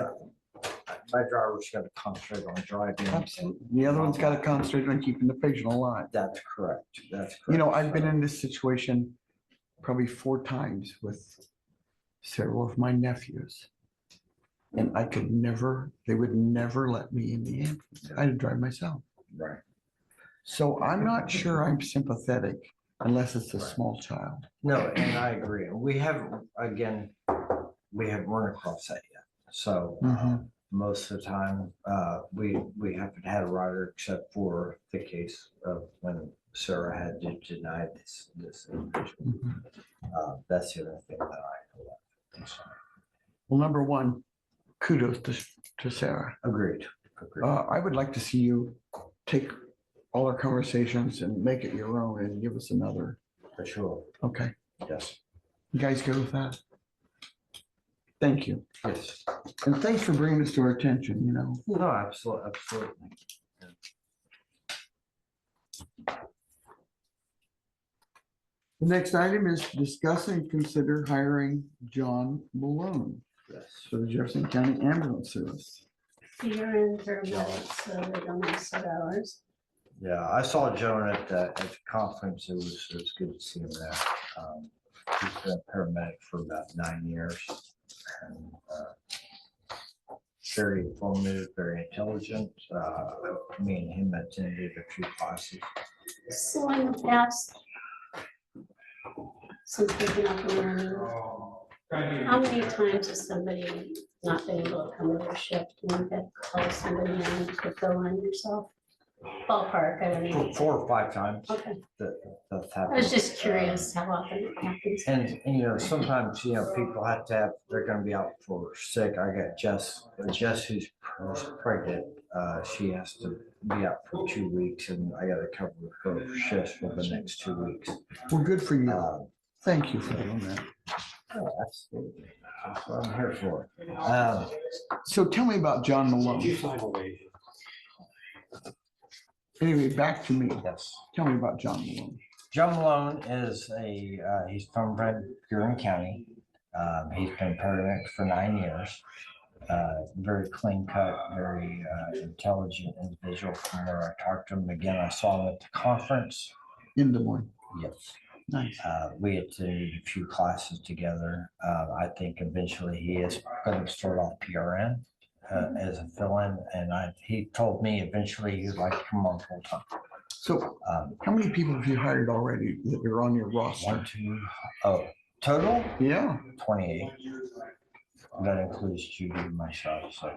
my driver's got to concentrate on driving. absolutely. The other one's got to concentrate on keeping the patient alive. That's correct, that's correct. You know, I've been in this situation probably 4 times with several of my nephews. And they would never let me in the ambulance. I had to drive myself. Right. So I'm not sure I'm sympathetic unless it's a small child. No, and I agree. We haven't run across that yet. So most of the time, we haven't had a rider except for the case of when Sarah had to deny this individual. That's the other thing that I know of. I'm sorry. Well, number one, kudos to Sarah. Agreed. I would like to see you take all our conversations and make it your own and give us another. For sure. Okay, Yes. you guys go with that? Thank you. Yes. And thanks for bringing this to our attention, you know. No, absolutely. The next item is discuss and consider hiring John Malone Yes. for the Jefferson County Ambulance Service. You're in paramedics, so they don't have set hours. Yeah, I saw Joan at the conference. It was good to see him there. He's been a paramedic for about 9 years. And, very informative, very intelligent. Me and him attended a few classes. So in the past, since we've been up and running, how many times has somebody not been able to come to their shift and you've had to call somebody in to fill in yourself? Ballpark, I don't know. 4 or 5 times Okay, that's I happened. was just curious how often it happens. And, you know, sometimes, people have to they're gonna be out for sick. I got Jess who's pregnant. She has to be out for 2 weeks and I gotta cover her shifts for the next 2 weeks. Well, good for you. Uh, Thank you for doing that. Oh, absolutely. That's what I'm here for. So tell me about John Did Malone. you sign a waiver? Anyway, back to me. Yes. Tell me about John Malone. John Malone is he's from Red Huron County. He's been paramedic for 9 years. Very clean cut, very intelligent individual. From where I talked to him again, I saw him at the conference. In Des Moines. Yes. Nice. We attended a few classes together. I think eventually he is going to start off PRN as a fill-in, and he told me eventually he'd like to come on full time. So how many people have you hired already that are on your roster? 1, 2, oh, total Yeah, 28. That includes Judy and myself, so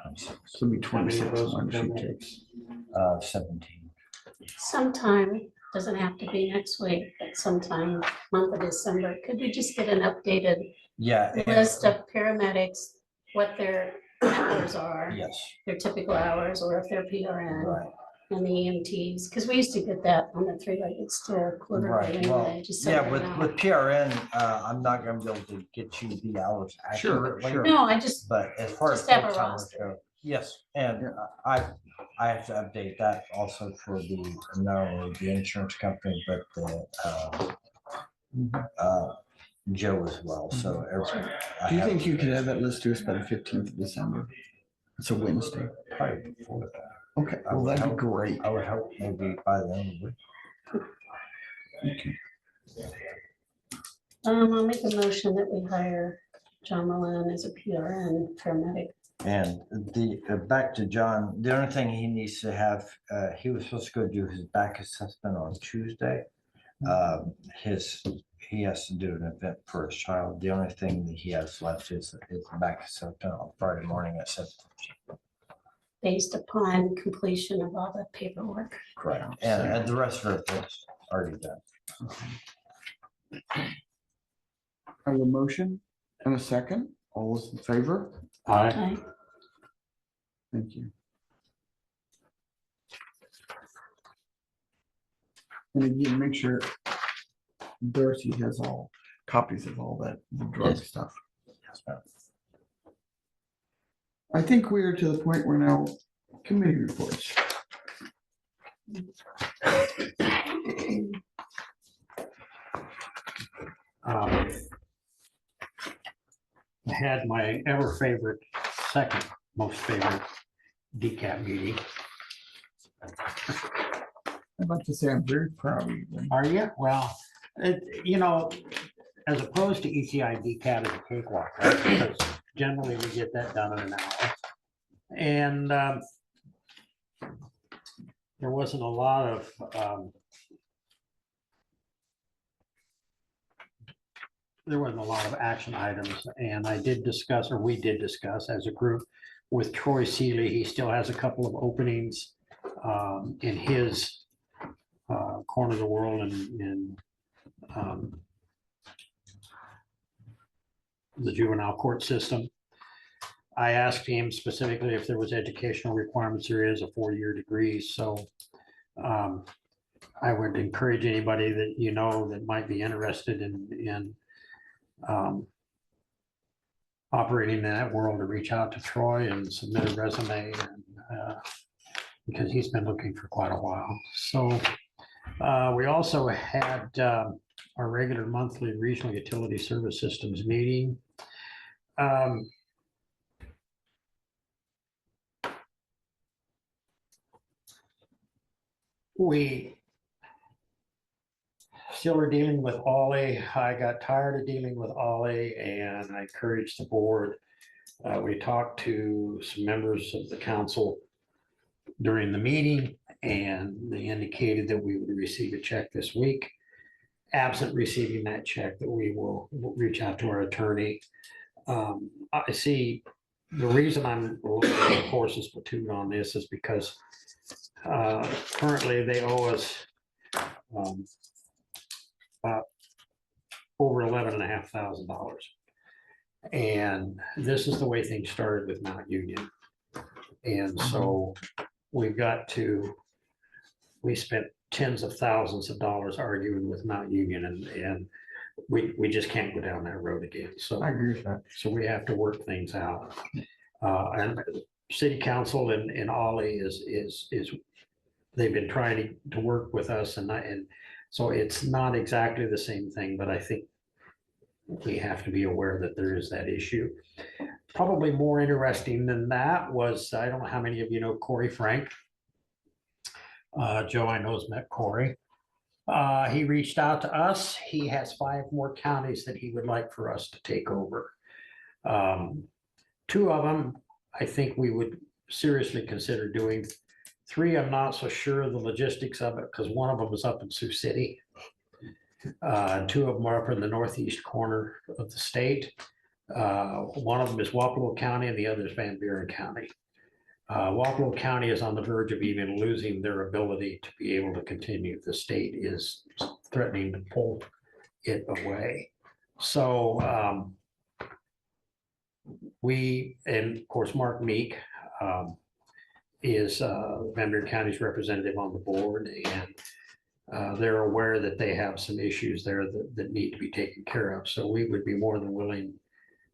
26. so it'll be How many of 26 those when she have- takes. 17. Sometime, doesn't have to be next week, but sometime month of December, could we just get an updated Yeah. list of paramedics, what their hours are, Yes, their typical hours, or if they're PRN, right. and the EMTs, because we used to get that on the three-legged stool quarterly Right, well, anyway, just so yeah, we with know. PRN, I'm not gonna be able to get you the hours Sure, accurately. sure. No, I just, But as far as Just have a full-timers roster. go, yes, and I have to update that also for the, not only the insurance company, but the, Joe as well, so. Do you think you could have that list to us by the 15th of December? It's a Wednesday. Probably before that. Okay, well, that'd be great. I would hope maybe by the end of the week. Okay. I'll make a motion that we hire John Milan as a PRN paramedic. And back to John, the only thing he needs to have, he was supposed to go do his back assessment on Tuesday. He has to do an event for his child. The only thing that he has left is back assessment on Friday morning at 7. Based upon completion of all the paperwork. Correct. And the rest of it is already done. I have a motion and a second. All those in favor? Okay. Thank you. And again, make sure Darcy has all copies of all that, the drug Yes. stuff. Yes, ma'am. I think we are to the point where now committee reports. I had my ever favorite, second most favorite DCAT meeting. I'd like to say I'm very proud of you. Are you? Well, as opposed to ECI DCAT as a cakewalk, right? Because generally we get that done in an hour. And there wasn't a lot of action items, and I did discuss, or we did discuss as a group with Troy Seeley. He still has a couple of openings in his corner of the world in the juvenile court system. I asked him specifically if there was educational requirements. There is a 4-year degree, so I would encourage anybody that that might be interested in operating in that world to reach out to Troy and submit a resume, and, because he's been looking for quite a while. So we also had our regular monthly regional utility service systems meeting. We still are dealing with Ollie. I got tired of dealing with Ollie, and I encouraged the board. We talked to some members of the council during the meeting, and they indicated that we would receive a check this week. Absent receiving that check, that we will reach out to our attorney. I see the reason I'm a little bit of horse's platoon on this is because currently they owe us about over $11,500. And this is the way things started with Mount Union. And so we spent tens of thousands of dollars arguing with Mount Union, and we just can't go down that road again. So I agree with that. so we have to work things out. And city council and Ollie is they've been trying to work with us, and so it's not exactly the same thing, but I think we have to be aware that there is that issue. Probably more interesting than that was, I don't know how many of you know Corey Frank. Joe, I know, has met Corey. He reached out to us. He has 5 more counties that he would like for us to take over. 2 of them, I think we would seriously consider doing. 3, I'm not so sure of the logistics of it, because one of them is up in Sioux City. 2 of them are up in the northeast corner of the state. One of them is Wapello County and the other is Van Buren County. Wapello County is on the verge of even losing their ability to be able to continue. The state is threatening to pull it away. So and of course, Mark Meek is Van Buren County's representative on the board, and they're aware that they have some issues there that need to be taken care of. So we would be more than willing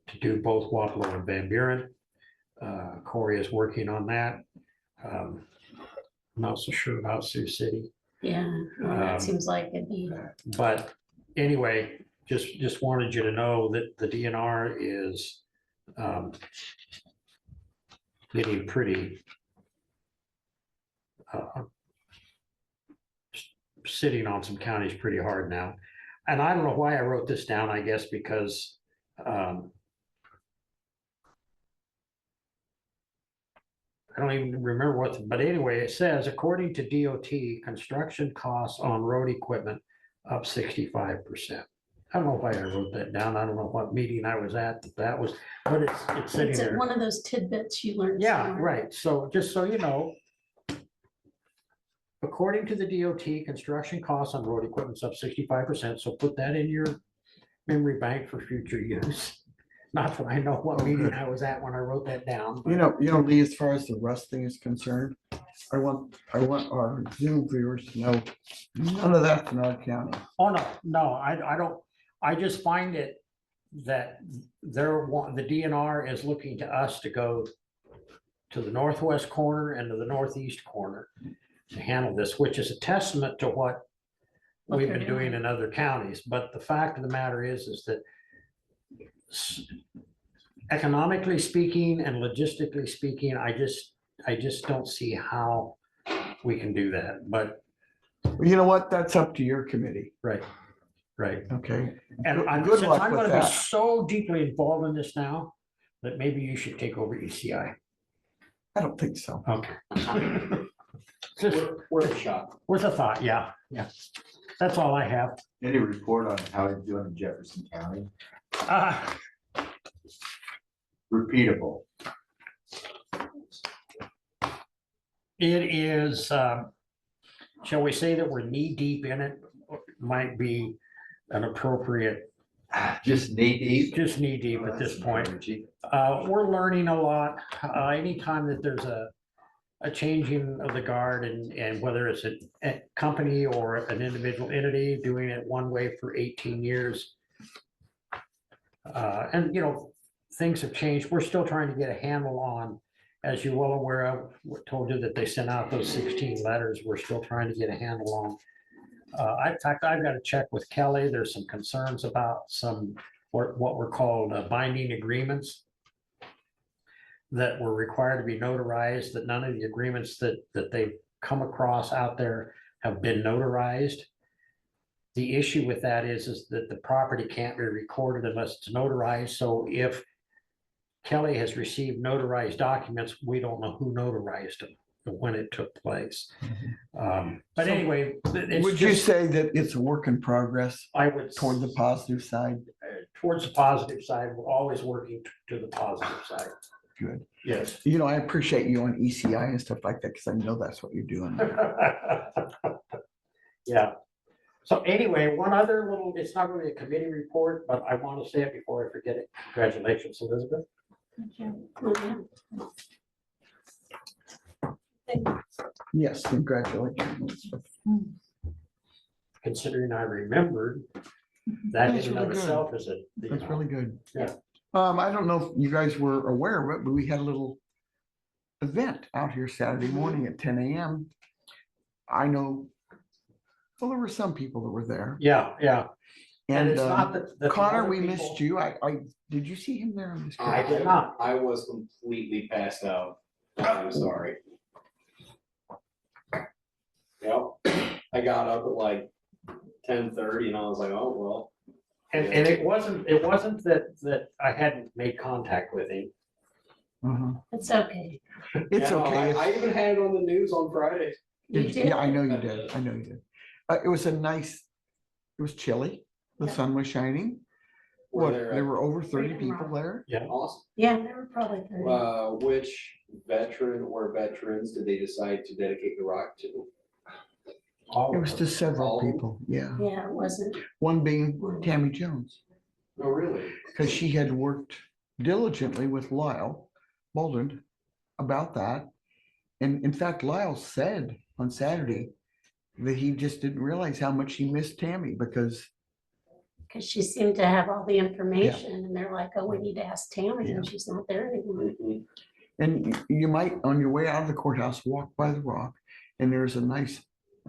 to do both Wapello and Van Buren. Corey is working on that. I'm not so sure about Sioux City. Yeah, that seems like it'd be, But anyway, just wanted you to know that the DNR is getting pretty sitting on some counties pretty hard now. And I don't know why I wrote this down, I guess, because I don't even remember but anyway, it says, according to DOT, construction costs on road equipment up 65%. I don't know why I wrote that down. I don't know what meeting I was at that was, but it's sitting it's there. one of those tidbits you learn. Yeah, somewhere. right. So just so you know, according to the DOT, construction costs on road equipment's up 65%. So put that in your memory bank for future use. Not that I know what meeting I was at when I wrote that down. You know, Lee, as far as the rust thing is concerned, I want our Zoom viewers to know none of that's in our county. Oh, no, I don't. I just find it that the DNR is looking to us to go to the northwest corner and to the northeast corner to handle this, which is a testament to what we've been doing in other counties. But the fact of the matter is that economically speaking and logistically speaking, I just don't see how we can do that. But Well, you know what? That's up to your committee. right. Okay. And Good since luck I'm with gonna be that. so deeply involved in this now, that maybe you should take over ECI. I don't think so. Okay. Just Worth a shot. worth a thought, yeah. That's all I have. Any report on how it's doing in Jefferson County? Repeatable. It is, shall we say that we're knee deep in it? Might be an appropriate, Just knee deep. just knee deep at this point. Energy. We're learning a lot. Anytime that there's a changing of the guard and whether it's a company or an individual entity doing it one way for 18 years. And, things have changed. We're still trying to get a handle on, as you're well aware of, told you that they sent out those 16 letters. We're still trying to get a handle on. In fact, I've got to check with Kelly. There's some concerns about some what were called binding agreements that were required to be notarized, that none of the agreements that they've come across out there have been notarized. The issue with that is that the property can't be recorded unless it's notarized. So if Kelly has received notarized documents, we don't know who notarized them and when it took place. But So, anyway, it's Would you just, say that it's a work in progress I would toward the positive side? towards the positive side. We're always working to the positive side. Good. Yes. I appreciate you on ECI and stuff like that because I know that's what you're doing. Yeah. So anyway, one other little, it's not really a committee report, but I want to say it before I forget it. Congratulations, Elizabeth. Yes, congratulations. Considering I remembered, that That's in and of really good. itself is a. That's really good. Yeah. I don't know if you guys were aware of it, but we had a little event out here Saturday morning at 10 a.m. I know, well, there were some people that were there. Yeah. And And it's not that. that Connor, other we people- missed you. Did you see him there? I'm just I curious. did not. I was completely passed out. I'm sorry. Yep, I got up at like 10:30 and I was like, oh, well. And it wasn't that I hadn't made contact with him. It's okay. It's Yeah, no, okay. I even had it on the news on Friday. You Yeah, I did? know you did. I know you did. It was it was chilly. The Yeah. sun was shining. Were What, there, there were over 30 Freedom people Rock. there? Yeah. Awesome. Yeah, there were probably 30. Which veteran or veterans did they decide to dedicate the rock to? All It of was them. to several All of them? people, yeah. Yeah, it wasn't. One being Tammy Jones, Oh, really? because she had worked diligently with Lyle Bolden about that. And in fact, Lyle said on Saturday that he just didn't realize how much he missed Tammy because Because she seemed to have all the information and they're like, oh, we need to ask Tammy and she's not there anymore. Mhm. and you might, on your way out of the courthouse, walk by the rock, and there's a nice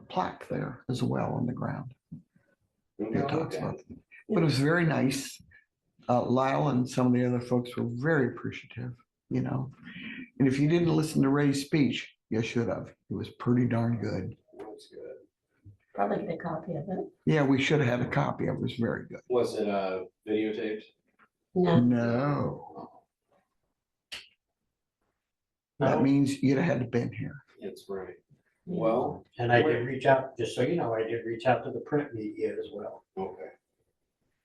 plaque there as well on the ground. That talks about it. But it was very nice. Lyle and some of the other folks were very appreciative, you know. And if you didn't listen to Ray's speech, you should have. It was pretty darn good. That's good. Probably get a copy of it. Yeah, we should have had a copy. It was very good. Was it videotaped? No, No, that No, means you'd have had to been here. It's right. Well, and I did reach out, just so you know, I did reach out to the print media as well. okay.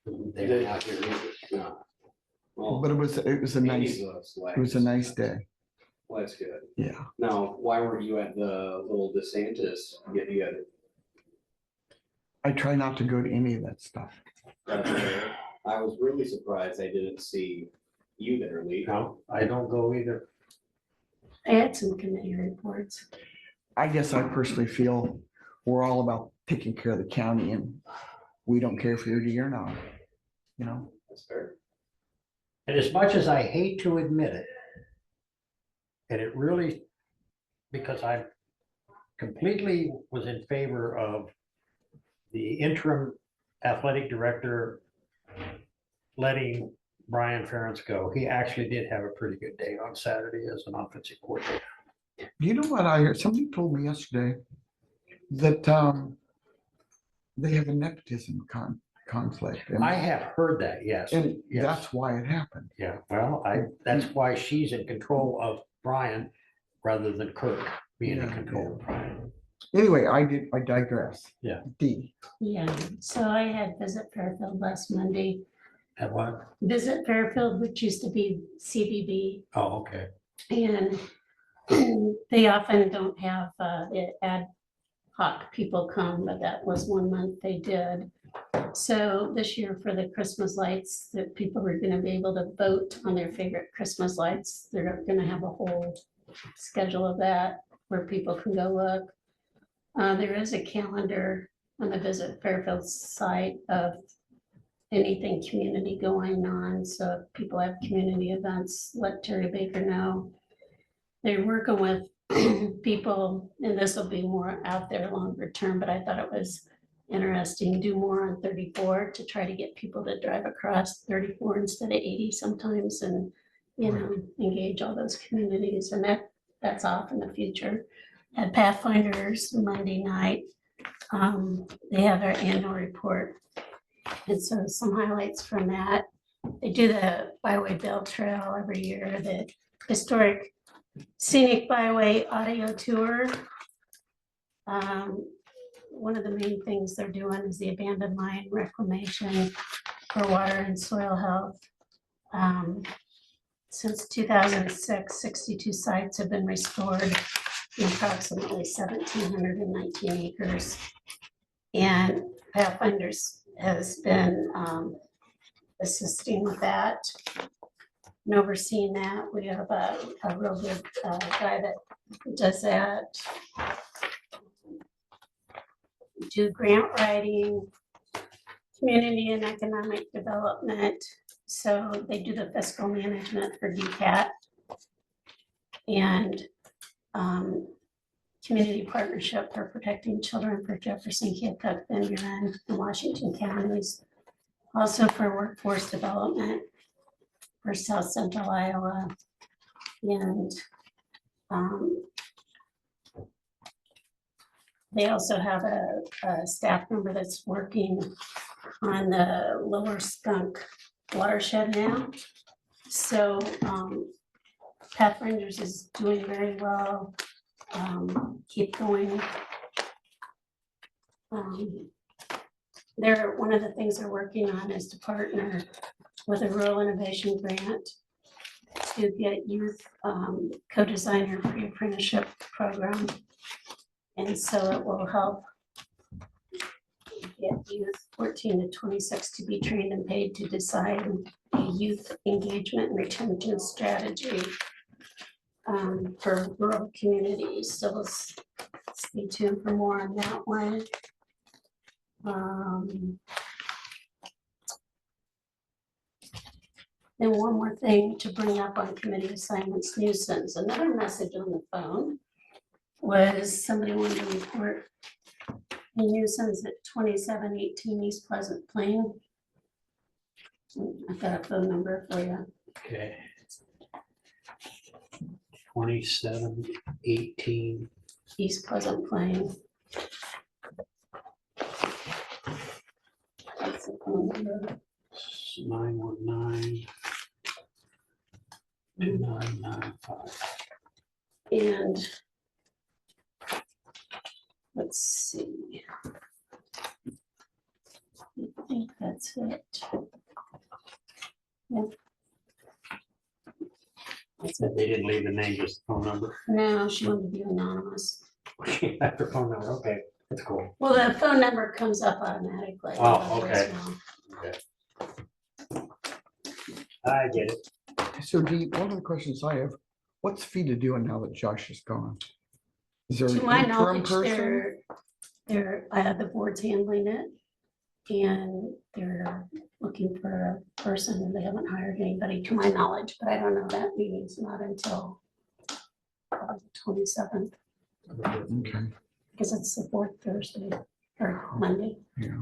They were not here either. No. Well, But it was a nice, maybe those it was a nice day. Well, that's good. Yeah. Now, why weren't you at the little DeSantis get together? I try not to go to any of that stuff. I was really surprised I didn't see you there, Lee. No, I don't go either. I had some committee reports. I guess I personally feel we're all about taking care of the county and we don't care if you're here or not, you know? That's fair. And as much as I hate to admit it, and it really, because I completely was in favor of the interim athletic director letting Brian Ferentz go. He actually did have a pretty good day on Saturday as an offensive coordinator. You know what I heard? Somebody told me yesterday that they have a nepotism conflict. And, I have heard that, yes. and yes. that's why it happened. Yeah, well, that's why she's in control of Brian rather than Kirk being in Yeah, control of Brian. Anyway, I digress. Yeah. D. Yeah, so I had Visit Fairfield last Monday. At what? Visit Fairfield, which used to be CBB, Oh, okay. and they often don't have the ad hoc people come, but that was 1 month they did. So this year for the Christmas lights, that people are gonna be able to vote on their favorite Christmas lights. They're gonna have a whole schedule of that where people can go look. There is a calendar on the Visit Fairfield site of anything community going on. So if people have community events, let Terry Baker know. They're working with people, and this will be more out there longer term, but I thought it was interesting, do more on 34 to try to get people to drive across 34 instead of 80 sometimes and, you know, engage all those communities. And that's off in the future. At Pathfinders Monday night, they have our annual report. And so some highlights from that. They do the Byway Bell Trail every year, the historic scenic byway audio tour. One of the main things they're doing is the abandoned mine reclamation for water and soil health. Since 2006, 62 sites have been restored in approximately 1,719 acres. And Pathfinders has been assisting with that and overseeing that. We have a real good guy that does that. Do grant writing, community and economic development. So they do the fiscal management for DCAT. And community partnership for protecting children for Jefferson, Keokuk, Van Buren, and Washington counties. Also for workforce development for South Central Iowa. And They also have a staff member that's working on the Lower Skunk watershed now. So Pathfinders is doing very well. Keep going. One of the things they're working on is to partner with a rural innovation grant to get youth co-designer pre-apprenticeship program. And so it will help get youth 14 to 26 to be trained and paid to decide a youth engagement and retention strategy for rural communities. So let's stay tuned for more on that one. Then one more thing to bring up on committee assignments, nuisance. Another message on the phone was somebody wanted to report a nuisance at 2718 East Pleasant Plain. I've got a phone number for you. Okay. 2718. East Pleasant Plain. That's the phone number. 919. 2995. And let's see. I think that's it. Yep. That's it. They didn't leave the name, just the phone number. No, she wanted to be anonymous. After phone number, okay, that's cool. Well, the phone number comes up automatically. Oh, okay. Voicemail. I get it. So Dee, one of the questions I have, what's FEDA doing now that Josh is gone? Is there To an my interim knowledge, person? the board's handling it. And they're looking for a person. They haven't hired anybody to my knowledge, but I don't know, that meeting's not until probably the 27th, Okay, because it's the fourth Thursday or Monday. yeah.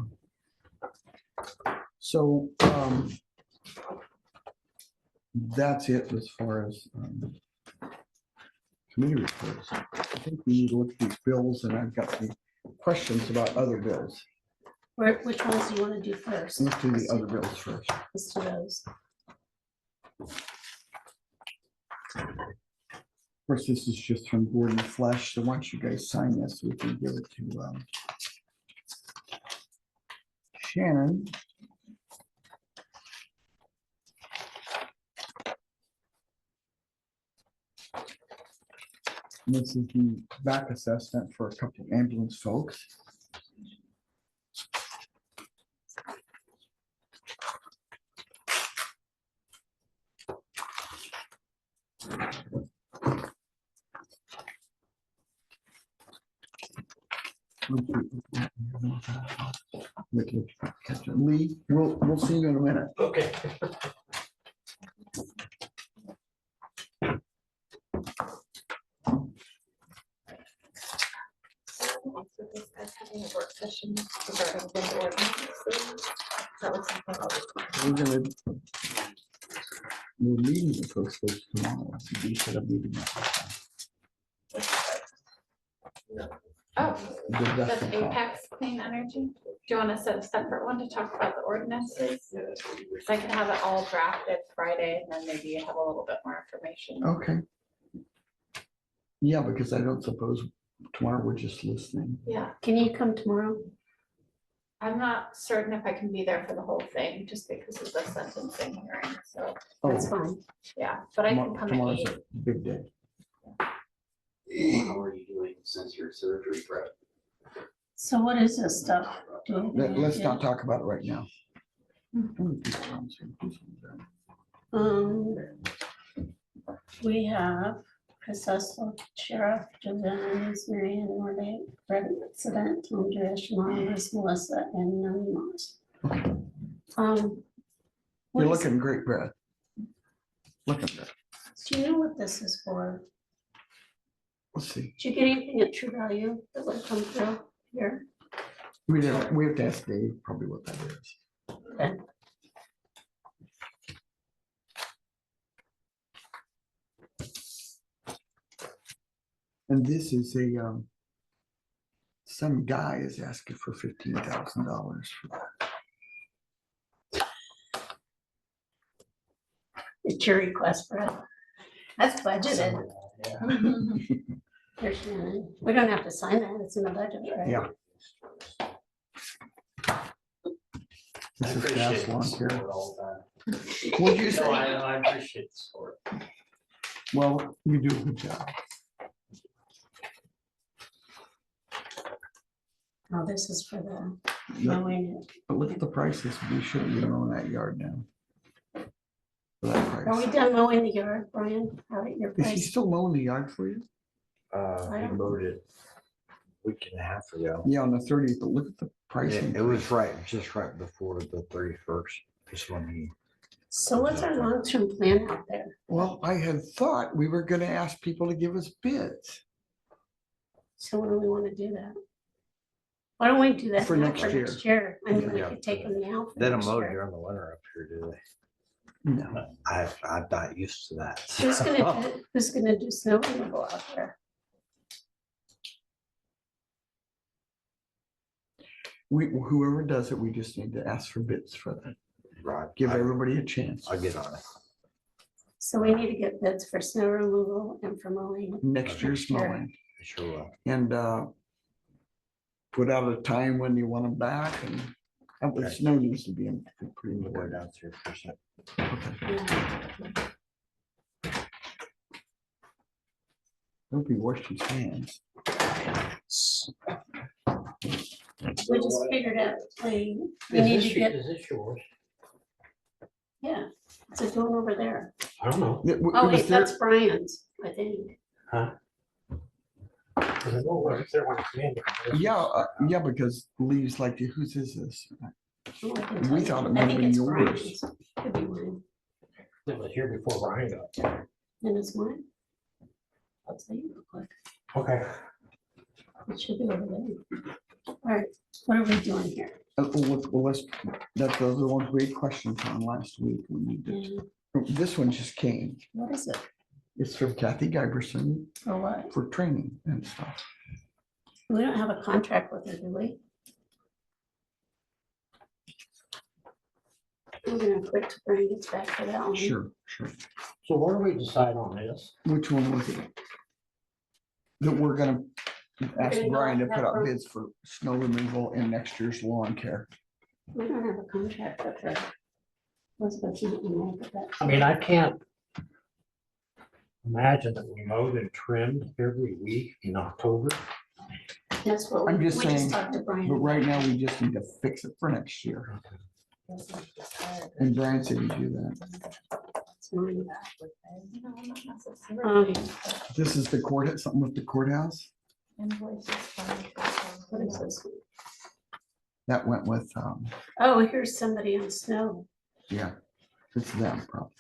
So, that's it as far as committee reports. I think we need to look at these bills, and I've got some questions about other bills. Which ones do you want to do first? Let's do the other bills first. Let's do those. Of course, this is just from Gordon Flesh, so once you guys sign this, we can give it to Shannon. And this is the back assessment for a couple of ambulance folks. Lee, we'll see you in a minute. Okay. We're meeting with those folks tomorrow. We should have meeting. Oh, The that's rest of the- Apex Clean Energy. Do you want to set a separate one to talk about the ordinances? So I can have it all drafted Friday, and then maybe you have a little bit more information. Okay. Yeah, because I don't suppose tomorrow we're just listening. Yeah, Can you come tomorrow? I'm not certain if I can be there for the whole thing, just because of the sentencing hearing, so, That's Oh, fine. yeah, but I can come at tomorrow's 8. a big day. How are you doing since your surgery prep? So what is this stuff? Let's not talk about it right now. We have Chris Cecil, Sheriff, Joanne's, Marion, Norday, President, Tom Dresch, Miss Melissa, and Noni Moss. You're looking great, Brad. Looking good. Do you know what this is for? Let's see. Did you get anything at True Value that would come through here? We have to ask Dave probably what that is. Okay. And this is a some guy is asking for $15,000 for that. It's your request, Brett. That's budgeted. Yeah. Here, Shannon. We don't have to sign that. It's in the budget, right? Yeah. This is gas lawn care. What'd you No, say? I appreciate the support. Well, you do a good job. Oh, this is for the Yeah, mowing. but look at the prices. We shouldn't be mowing that yard now. For that Are we price. done mowing the yard, Brian? How at your Is he place? still mowing the yard for you? He mowed it a week and a half ago. Yeah, on the 30th, but look at the price. It was just right before the 31st, is when he. So what's our long-term plan out there? Well, I had thought we were gonna ask people to give us bids. So when do we want to do that? Why don't we do that For now next year. next year? I mean, we Yeah. could take them now. for They don't next mow year. during the winter up here, do No, they? I'm not used to that. Who's gonna do snow removal out there? whoever does it, we just need to ask for bids for that. Right. Give everybody a chance. I'll get on it. So we need to get bids for snow removal and for mowing. Next year's Next year. mowing. I sure will. And put out a time when you want them back and the snow needs to be in pretty We'll go good. downstairs for a second. Yeah. Hope he washed his hands. We just figured out, we need to get, Is this yours? yeah, it's a going over there. I don't know. It Oh, was wait, there- that's Brian's, I think. Huh? Because I know right there when it's in. Yeah, because Lee's like, whose is this? Oh, I can We tell thought you. it might I have think been it's yours. Brian's. Could be mine. It was here before Brian got there. Then it's mine. I'll tell you real quick. Okay. It should be over there. All right, what are we doing here? Those are the ones we had questions on last week. We need to, Yeah, this one just came. what is it? It's from Kathy Giberson For what? for training and stuff. We don't have a contract with her, do we? We're gonna quit to bring it back for that one. Sure. So where do we decide on this? Which one was it? That we're gonna ask gonna go Brian to with put that out one. bids for snow removal and next year's lawn care. We don't have a contract with her. Elizabeth's not gonna make it that. I mean, I can't imagine that we mowed and trimmed every week in October. That's what I'm we just saying, talked to Brian. But right now, we just need to fix it for next year. And Brian said he'd do that. It's mine. This is the court, something with the courthouse? What is this? That went with, Oh, here's somebody on snow. yeah, it's them probably.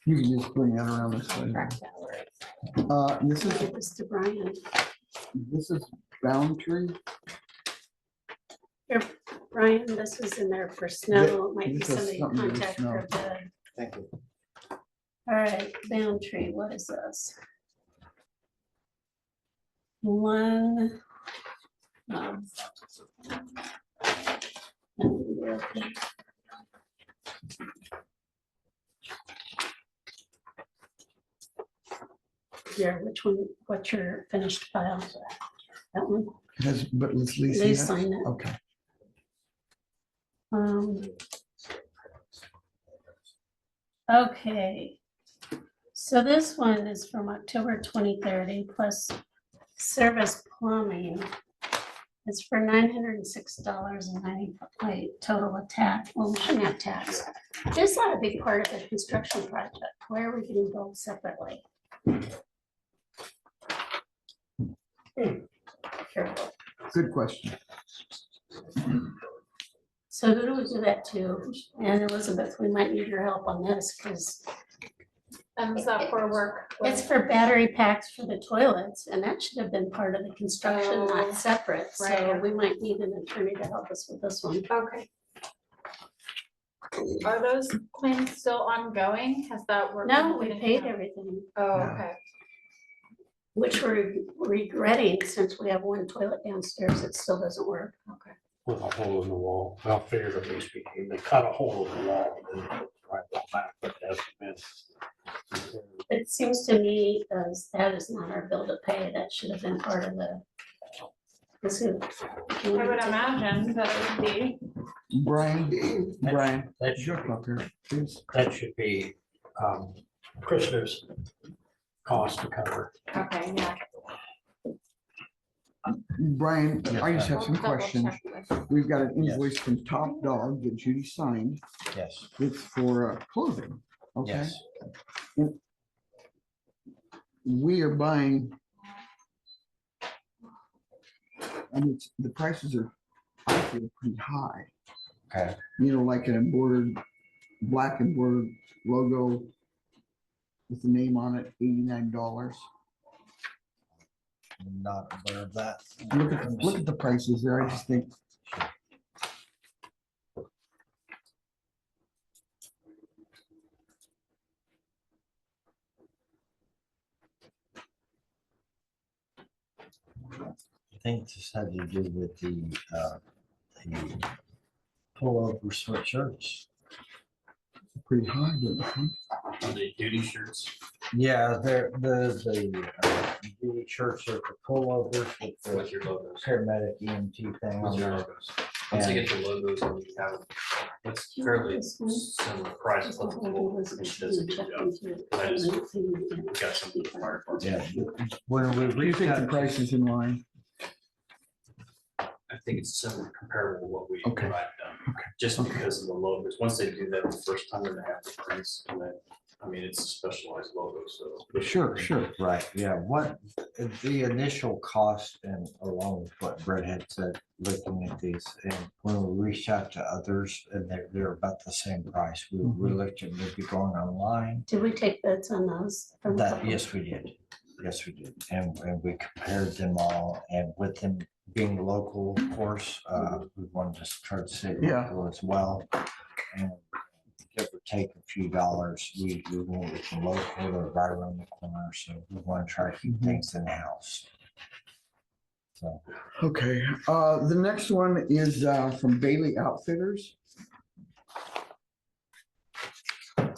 You can just bring that around this way. This I'll is, give this to Brian. this is Boundary. Here, Brian, this is in there for snow. It might be This has somebody something to do with contact for the. Thank you. All right, Boundary, what is this? One. Yeah, which one, what's your finished file? That one? Has, but let's leave. They sign it. Okay. Okay. So this one is from October 2030 plus service plumbing. It's for $906.90 total of tax. Well, we shouldn't have tax. This ought to be part of the construction project. Why are we getting billed separately? Careful. Good question. So who do we do that to? And Elizabeth, we might need your help on this because And is that for work? it's for battery packs for the toilets, and that should have been part of the construction, Oh, not separate. So right. we might need an attorney to help us with this one. Okay. Are those claims still ongoing? Has that work? No, been we finished paid now? everything. Oh, Yeah. okay. which we're regretting since we have one toilet downstairs that still doesn't work. Okay. With a hole in the wall. Well, figuratively speaking, they cut a hole in the wall and then put the drywall back, but it hasn't been. It seems to me as that is not our bill to pay. That should have been part of the. I would imagine that it would be. Brian, That should, jump up here, please. that should be, Christmas cost to cover. Okay, yeah. Brian, I just have I'll some double questions. check with- We've got an Yes. invoice from Top Dog that Judy signed. Yes, It's for clothing. Okay. yes. We are buying. And it's, the prices are, I feel, pretty high. Okay. You know, like an embroidered, black embroidered logo with the name on it, $89. I'm not aware of that. Look at the prices there. I just think, I think this had to do with the pullover sweatshirts. pretty high, don't you think? Are they duty shirts? Yeah, the shirts are the pullovers with With the your logos? paramedic EMT thing With on your there. logos? Once they get the logos on the account, it's fairly similar price, plus the whole, she does a good job. I just, we got some of the fire department. Yeah, when we Do you reached think the out, price is in line? I think it's similar comparable to what Okay. I've done. Just because of the logos, once they do that the first time, they're gonna have to price, and then, I mean, it's a specialized logo, so. Sure. right, yeah, what, the initial cost and along with what Brett had said, looking at these, and when we reached out to others, and they're about the same price, we looked at maybe going online. Did we take bids on those? from a That, couple? yes, we did. Yes, we did. And we compared them all, and with them being local, of course, we wanted to try to stay Yeah. local as well. And give or take a few dollars, we went with the local, they're right around the corner, so we want to try to keep things in house. So, Okay, the next one is from Bailey Outfitters. For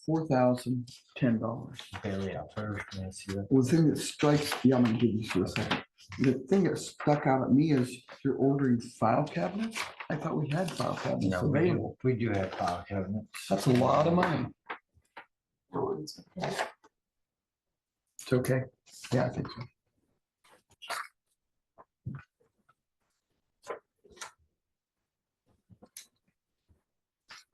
$4,010. Bailey Outfitters, can I see that? Well, the thing that strikes, yeah, I'm gonna give you to a second. The thing that stuck out at me is you're ordering file cabinets. I thought we had file cabinets No, available. we do have file cabinets. That's a lot of money. That one's okay. It's okay. Yeah, I think so.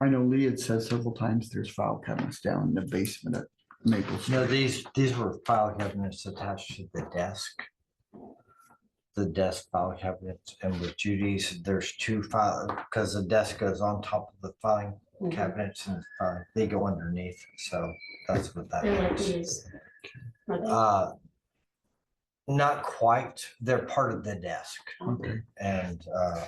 I know Lee had said several times there's file cabinets down in the basement at Maple No, Street. these were file cabinets attached to the desk. The desk file cabinets, and with Judy's, there's two file, because the desk goes on top of the filing Mhm. cabinets and they go underneath, so that's what that They're like is. these. Are they? Not quite, they're part of the desk, Okay, and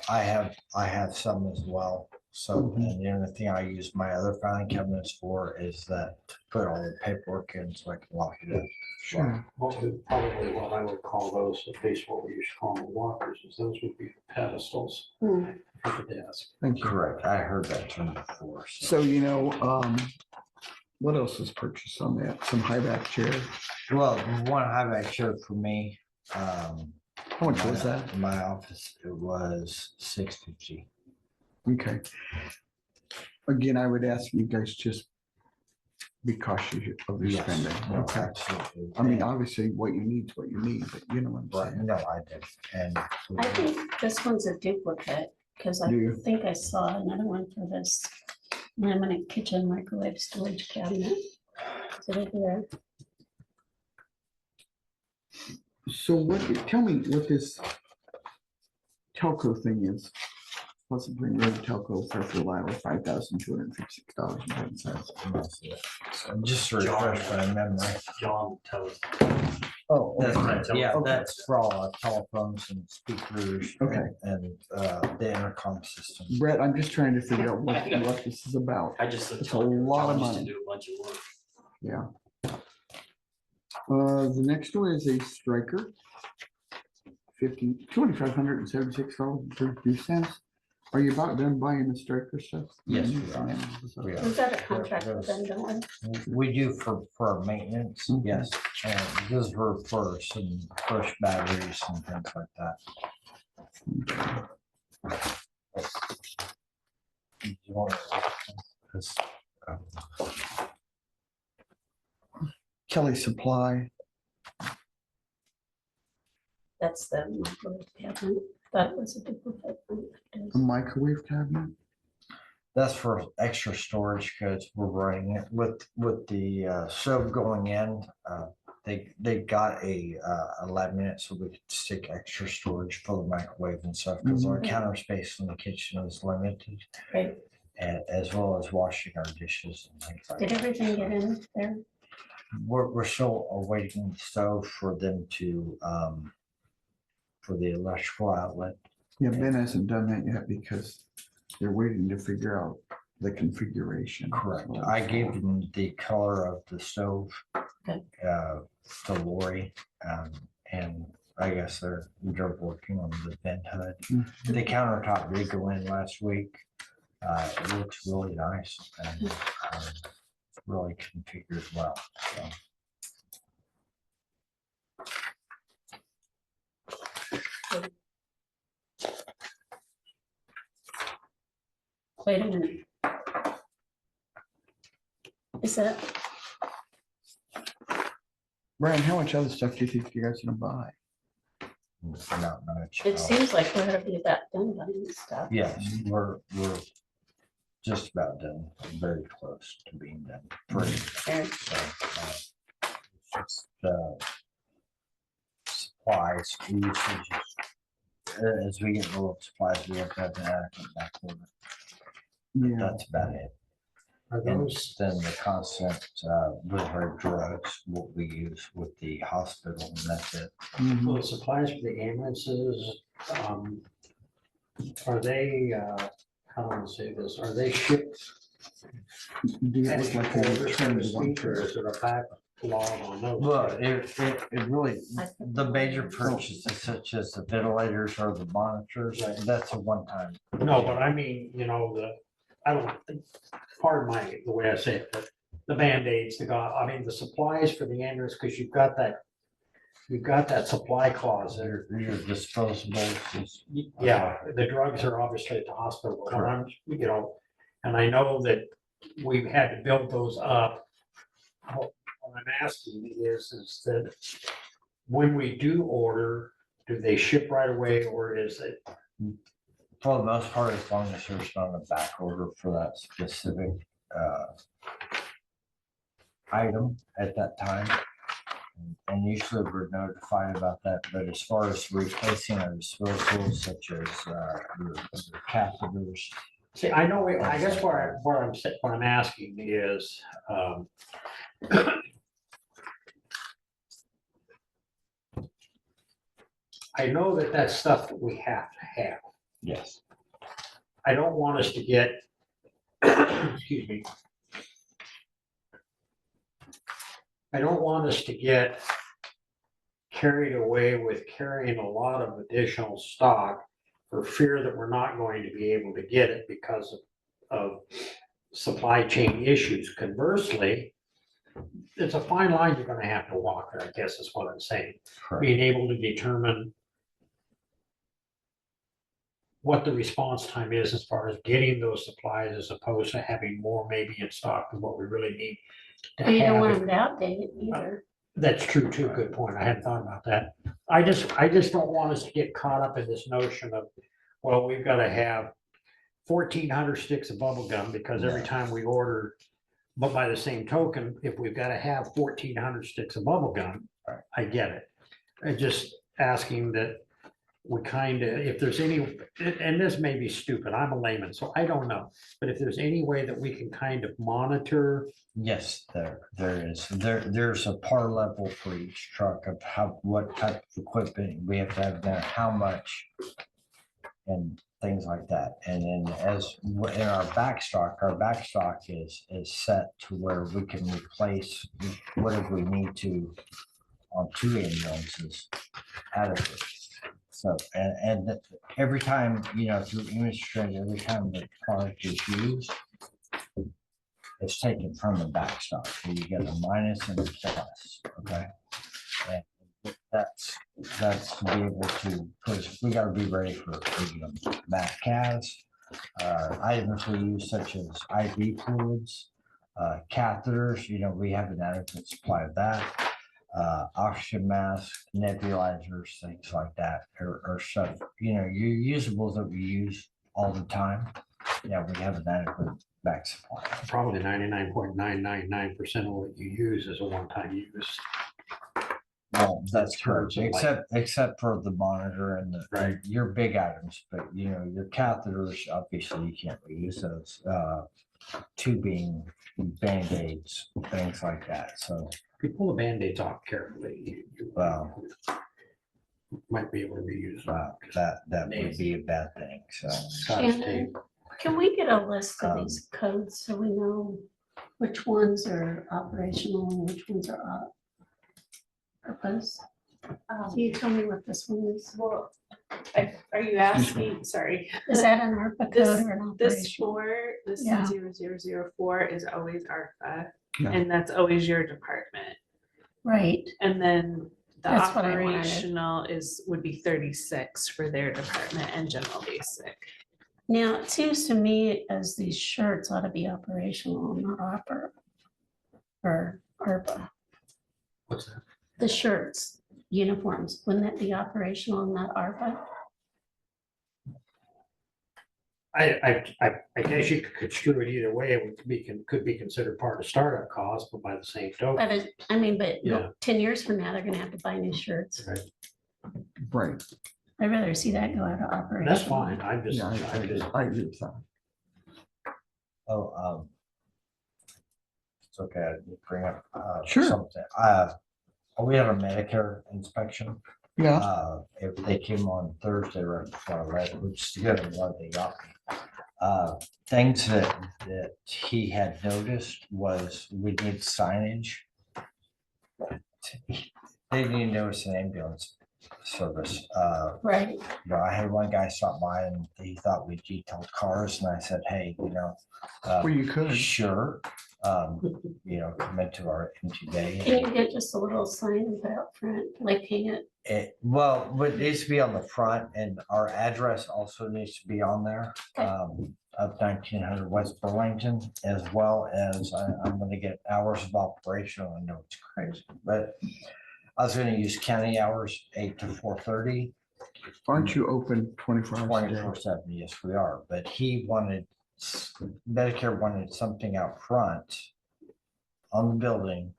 I have some as well. So, and the only thing I use my other filing cabinets for is that to put all the paperwork in so I can lock it up. sure. Probably what I would call those, at least what we used to call them walkers, is those would be pedestals Hmm. for the desk. Thank you. Correct, I heard that term before. So, you know, what else was purchased on that? Some high back chair. Well, one high back chair for me. How much was that? In my office, it was $650. Okay. Again, I would ask you guys just be cautious of your Yes, spending. no, Okay. absolutely. I mean, obviously what you need is what you need, but you know what I'm But saying? no, I did, and. I think this one's a duplicate, because I Do you? think I saw another one for this laminate kitchen microwave storage cabinet. Is it here? So tell me what this telco thing is. Possibly Road Telco Fairfield, Iowa, $5,256.10. Just to refresh my memory. John, tell us. Oh, That's okay. right, yeah, Okay. that's for all our telephones and speakers. Okay. And the intercom system. Brett, I'm just trying to figure out what this is about. I just. It's a lot of money. To do a bunch of work. Yeah. The next one is a striker. $2,576.32. Are you about done buying the striker stuff? Yes, we are. We are. We've got a contract with them, don't we? We do for our maintenance, Okay. yes, and this is for some fresh batteries and things like that. You want this, Kelly Supply. That's the microwave cabinet. That was a duplicate. A microwave cabinet. That's for extra storage because we're running it with the stove going in. They got a laminate so we could stick extra storage for the microwave and stuff because our counter space in the kitchen is limited. Right. As well as washing our dishes and things like Did that. everything get in there? We're still awaiting the stove for them to for the electrical outlet. Yeah, Ben hasn't done that yet because they're waiting to figure out the configuration. Correct. So- I gave them the color of the stove Okay. to Lori, and I guess they're working on the vent hood. The countertop did go in last week. It looks really nice and really configured well. So. Wait a minute. Is that, Brian, how much other stuff do you think you guys are gonna buy? Not much. it seems like we're gonna be that done by this stuff. Yes, we're just about done, very close to being done. Pretty. There. So, just, supplies, usage. As we get more supplies, we have to have an adequate back order. Yeah, That's about it. Are And those, then the constant, with our drugs, what we use with the hospital, and that's it. mhm. the supplies for the ambulances, are they, how do I say this, are they shipped? Do it look like they Orders, so returned to to one speak, or trip? is there a backlog on those? Well, it really, I think the we're major gonna- purchases such as the ventilators or the monitors, that's a one-time. No, but I mean, I don't think, pardon the way I say it, but the Band-Aids, the supplies for the ambulance, because you've got that supply clause there. Your disposables. Yeah, the drugs are obviously at the hospital, but and I know that we've had to build those up. What I'm asking is that when we do order, do they ship right away, or is it? For the most part, as long as there's not a back order for that specific item at that time. And usually we're notified about that, but as far as replacing our disposables such as your catheters. See, I know, I guess what I'm asking is, I know that that's stuff that we have to have. Yes. I don't want us to get, excuse me. I don't want us to get carried away with carrying a lot of additional stock for fear that we're not going to be able to get it because of supply chain issues. Conversely, it's a fine line you're gonna have to walk there, I guess is what I'm saying. Correct. Being able to determine what the response time is as far as getting those supplies as opposed to having more maybe in stock than what we really need to Well, you don't have want it. them to outdate it either. That's true too. Good point. I hadn't thought about that. I just don't want us to get caught up in this notion of, well, we've got to have 1,400 sticks of bubble gum because every time we order, but by the same token, if we've got to have 1,400 sticks of bubble gum, I get it. I'm just asking that we kind of, if there's any, and this may be stupid, I'm a layman, so I don't know. But if there's any way that we can kind of monitor. Yes, there is. There's a par level for each truck of what type of equipment we have to have there, how much. And things like that. And then in our backstock is set to where we can replace whatever we need to on 2 ambulances adequate. So, and every time, through image trend, every time the product is used, it's taken from the backstock. So you get a minus and a plus, okay? And that's to be able to, because we gotta be ready for back calves. Items we use such as IV fluids, catheters, we have an adequate supply of that. Oxygen masks, nebulizers, things like that, or stuff, your usables that we use all the time. Yeah, we have an adequate back supply. Probably 99.999% of what you use is a one-time use. Well, that's correct, Terms of like- except for the monitor and Right. your big items, but your catheters, obviously you can't reuse those. Tubing, Band-Aids, things like that, so. If you pull the Band-Aids off carefully, you Well, might be able to reuse them. that would be a bad thing, so. Scotch tape. Shannon, can we get a list of Um, these codes so we know which ones are operational and which ones are purpose? Can you tell me what this one is? Well, are you asking, sorry, Is that an ARPA This- code or an this operational? 4, this Yeah. 0004 is always ARPA, Yeah. and that's always your department. Right, And then the That's what I wanted. operational would be 36 for their department and general basic. now it seems to me as these shirts ought to be operational, not ARPA. Or ARPA, What's that? the shirts, uniforms, wouldn't that be operational and not ARPA? I guess you could construe it either way. It could be considered part of startup cost, but by the same token. But but Yeah. 10 years from now, they're gonna have to buy new shirts. Right. Right, I'd rather see that go out of operation. That's fine. I'm just, yeah, I agree with that. Oh, it's okay, I did bring up Sure. something. We have a Medicare inspection. Yeah, If they came on Thursday right before I left, which is good, I'm glad they got me. Things that he had noticed was we need signage. They didn't notice an ambulance service. Right, I had one guy stop by and he thought we detailed cars and I said, hey, well, you could. sure. Come into our empty bay. can you get just a little sign and put out front, like hang it? But it needs to be on the front and our address also needs to be on there. Okay. Of 1900 West Burlington, as well as I'm gonna get hours of operation. I know it's crazy, but I was gonna use county hours, 8 to 4:30. Aren't you open 24 hours a day? 24/7, yes, we are, but Medicare wanted something out front on the building.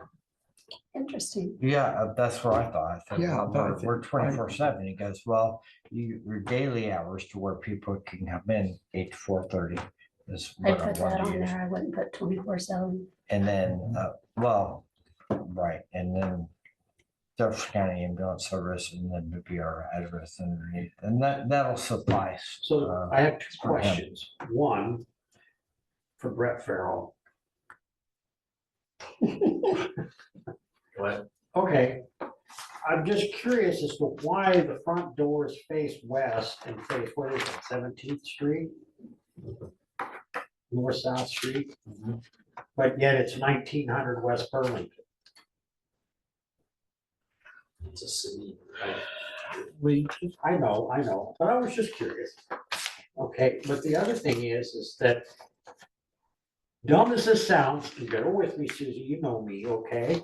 Interesting. Yeah, that's what I thought. I thought, Yeah, well, but I we're think- 24/7. He goes, well, your daily hours to where people can come in 8 to 4:30 is I'd what I put that want to on use. there. I wouldn't put 24/7. And then, right, and then Jefferson County Ambulance Service, and then would be our address underneath, and that'll suffice. So I have 2 for him. questions. One, for Brett Farrell. What? Okay, I'm just curious as to why the front doors face west and face, what is it, 17th Street? North South Street, but yet it's 1900 West Burlington. It's a city. I know, but I was just curious. Okay, but the other thing is that dumb as this sounds, and bear with me, Susie, you know me, okay?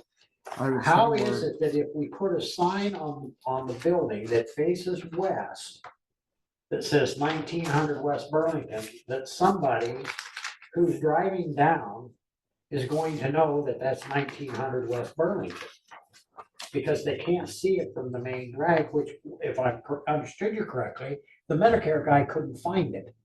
I would How say is we're- it that if we put a sign on the building that faces west, that says 1900 West Burlington, that somebody who's driving down is going to know that that's 1900 West Burlington? Because they can't see it from the main drag, which, if I understood you correctly, the Medicare guy couldn't find it.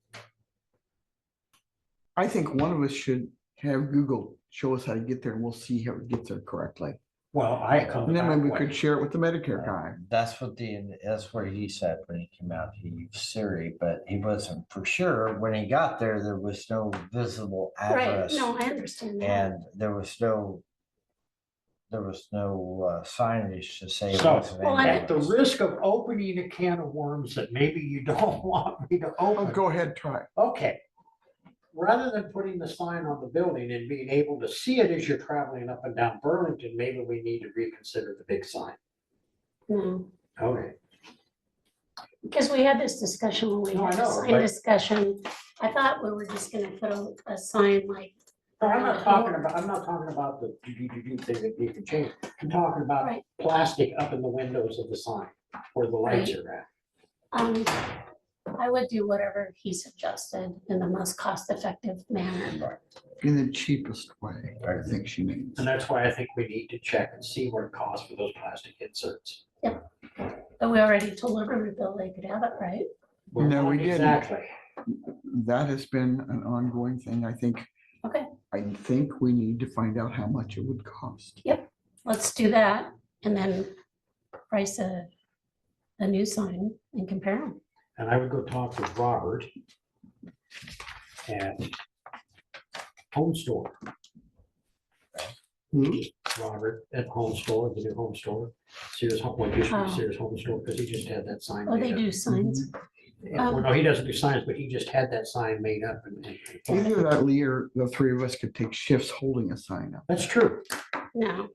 I think one of us should have Google show us how to get there and we'll see how it gets there correctly. Well, I come And then back maybe we could with, share it with the Medicare guy. That's what he said when he came out. He used Siri, but he wasn't for sure. When he got there, there was no visible Right, address no, I understand that. and there was no signage to say it So, was an Well, I- at the ambulance. risk of opening a can of worms that maybe you don't want me to Oh, open. go ahead, try. Okay. Rather than putting the sign on the building and being able to see it as you're traveling up and down Burlington, maybe we need to reconsider the big sign. No, Okay. because we had this discussion when we No, I had the know, sign but- discussion. I thought we were just gonna put a sign like. No, I'm not talking about the thing that you can change. I'm talking about Right. plastic up in the windows of the sign where the lights are at. I would do whatever he suggested in the most cost-effective manner. In the cheapest way, I think she means. And that's why I think we need to check and see what it costs for those plastic inserts. But we already told Riverville they could have it, right? Well, No, we not didn't. Exactly. That has been an ongoing thing. I think we need to find out how much it would cost. Let's do that and then price a new sign and compare them. And I would go talk with Robert at Home Store. Robert at Home Store, the new Home Store, Sears, what used to be Oh. Sears Home Store, because he just had that sign. Oh, they made up. do signs. Yeah, well, no, he doesn't do signs, but he just had that sign made up and. Either that, Lee, or the three of us could take shifts holding a sign up. That's true. No.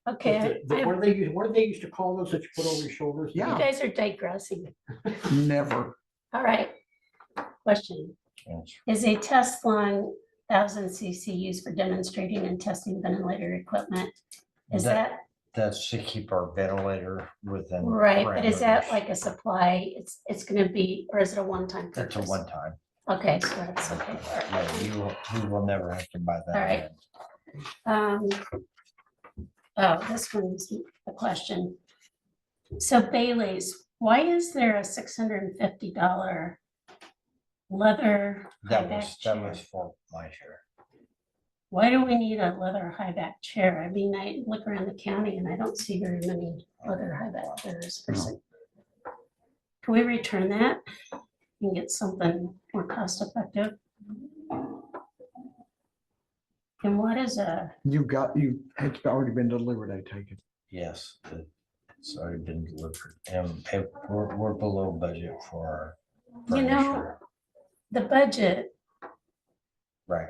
Okay, What do they used to call those that you put over your shoulders? you Yeah. guys are digressing. Never. All right. Question. Is a test line 1000 cc used for demonstrating and testing ventilator equipment? Is that That's to keep our ventilator within. right? But is that parameters. like a supply? It's gonna be, or is it a one-time It's a purchase? one time. Okay, so that's okay. Yeah, you will never have to buy that. All right. again. Oh, this one's a question. So Bailey's, why is there a $650 leather high That back was chair? for my share. Why do we need a leather high back chair? I mean, I look around the county and I don't see very many leather high back chairs. No. Can we return that and get something more cost effective? And what is It's already been delivered, I take it. Yes, it's already been delivered. And we're below budget for our You know, furniture. the budget, Right,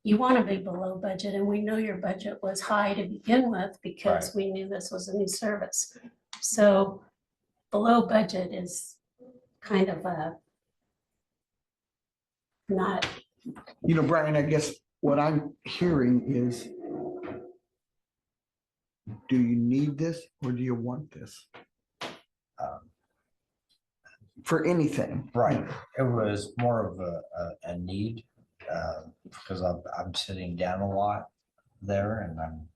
you want to be below budget, and we know your budget was high to begin with because Right. we knew this was a new service. So below budget is kind of a not, Brian, I guess what I'm hearing is, do you need this or do you want this? um, For anything? right. It was more of a need, because I'm sitting down a lot there and I'm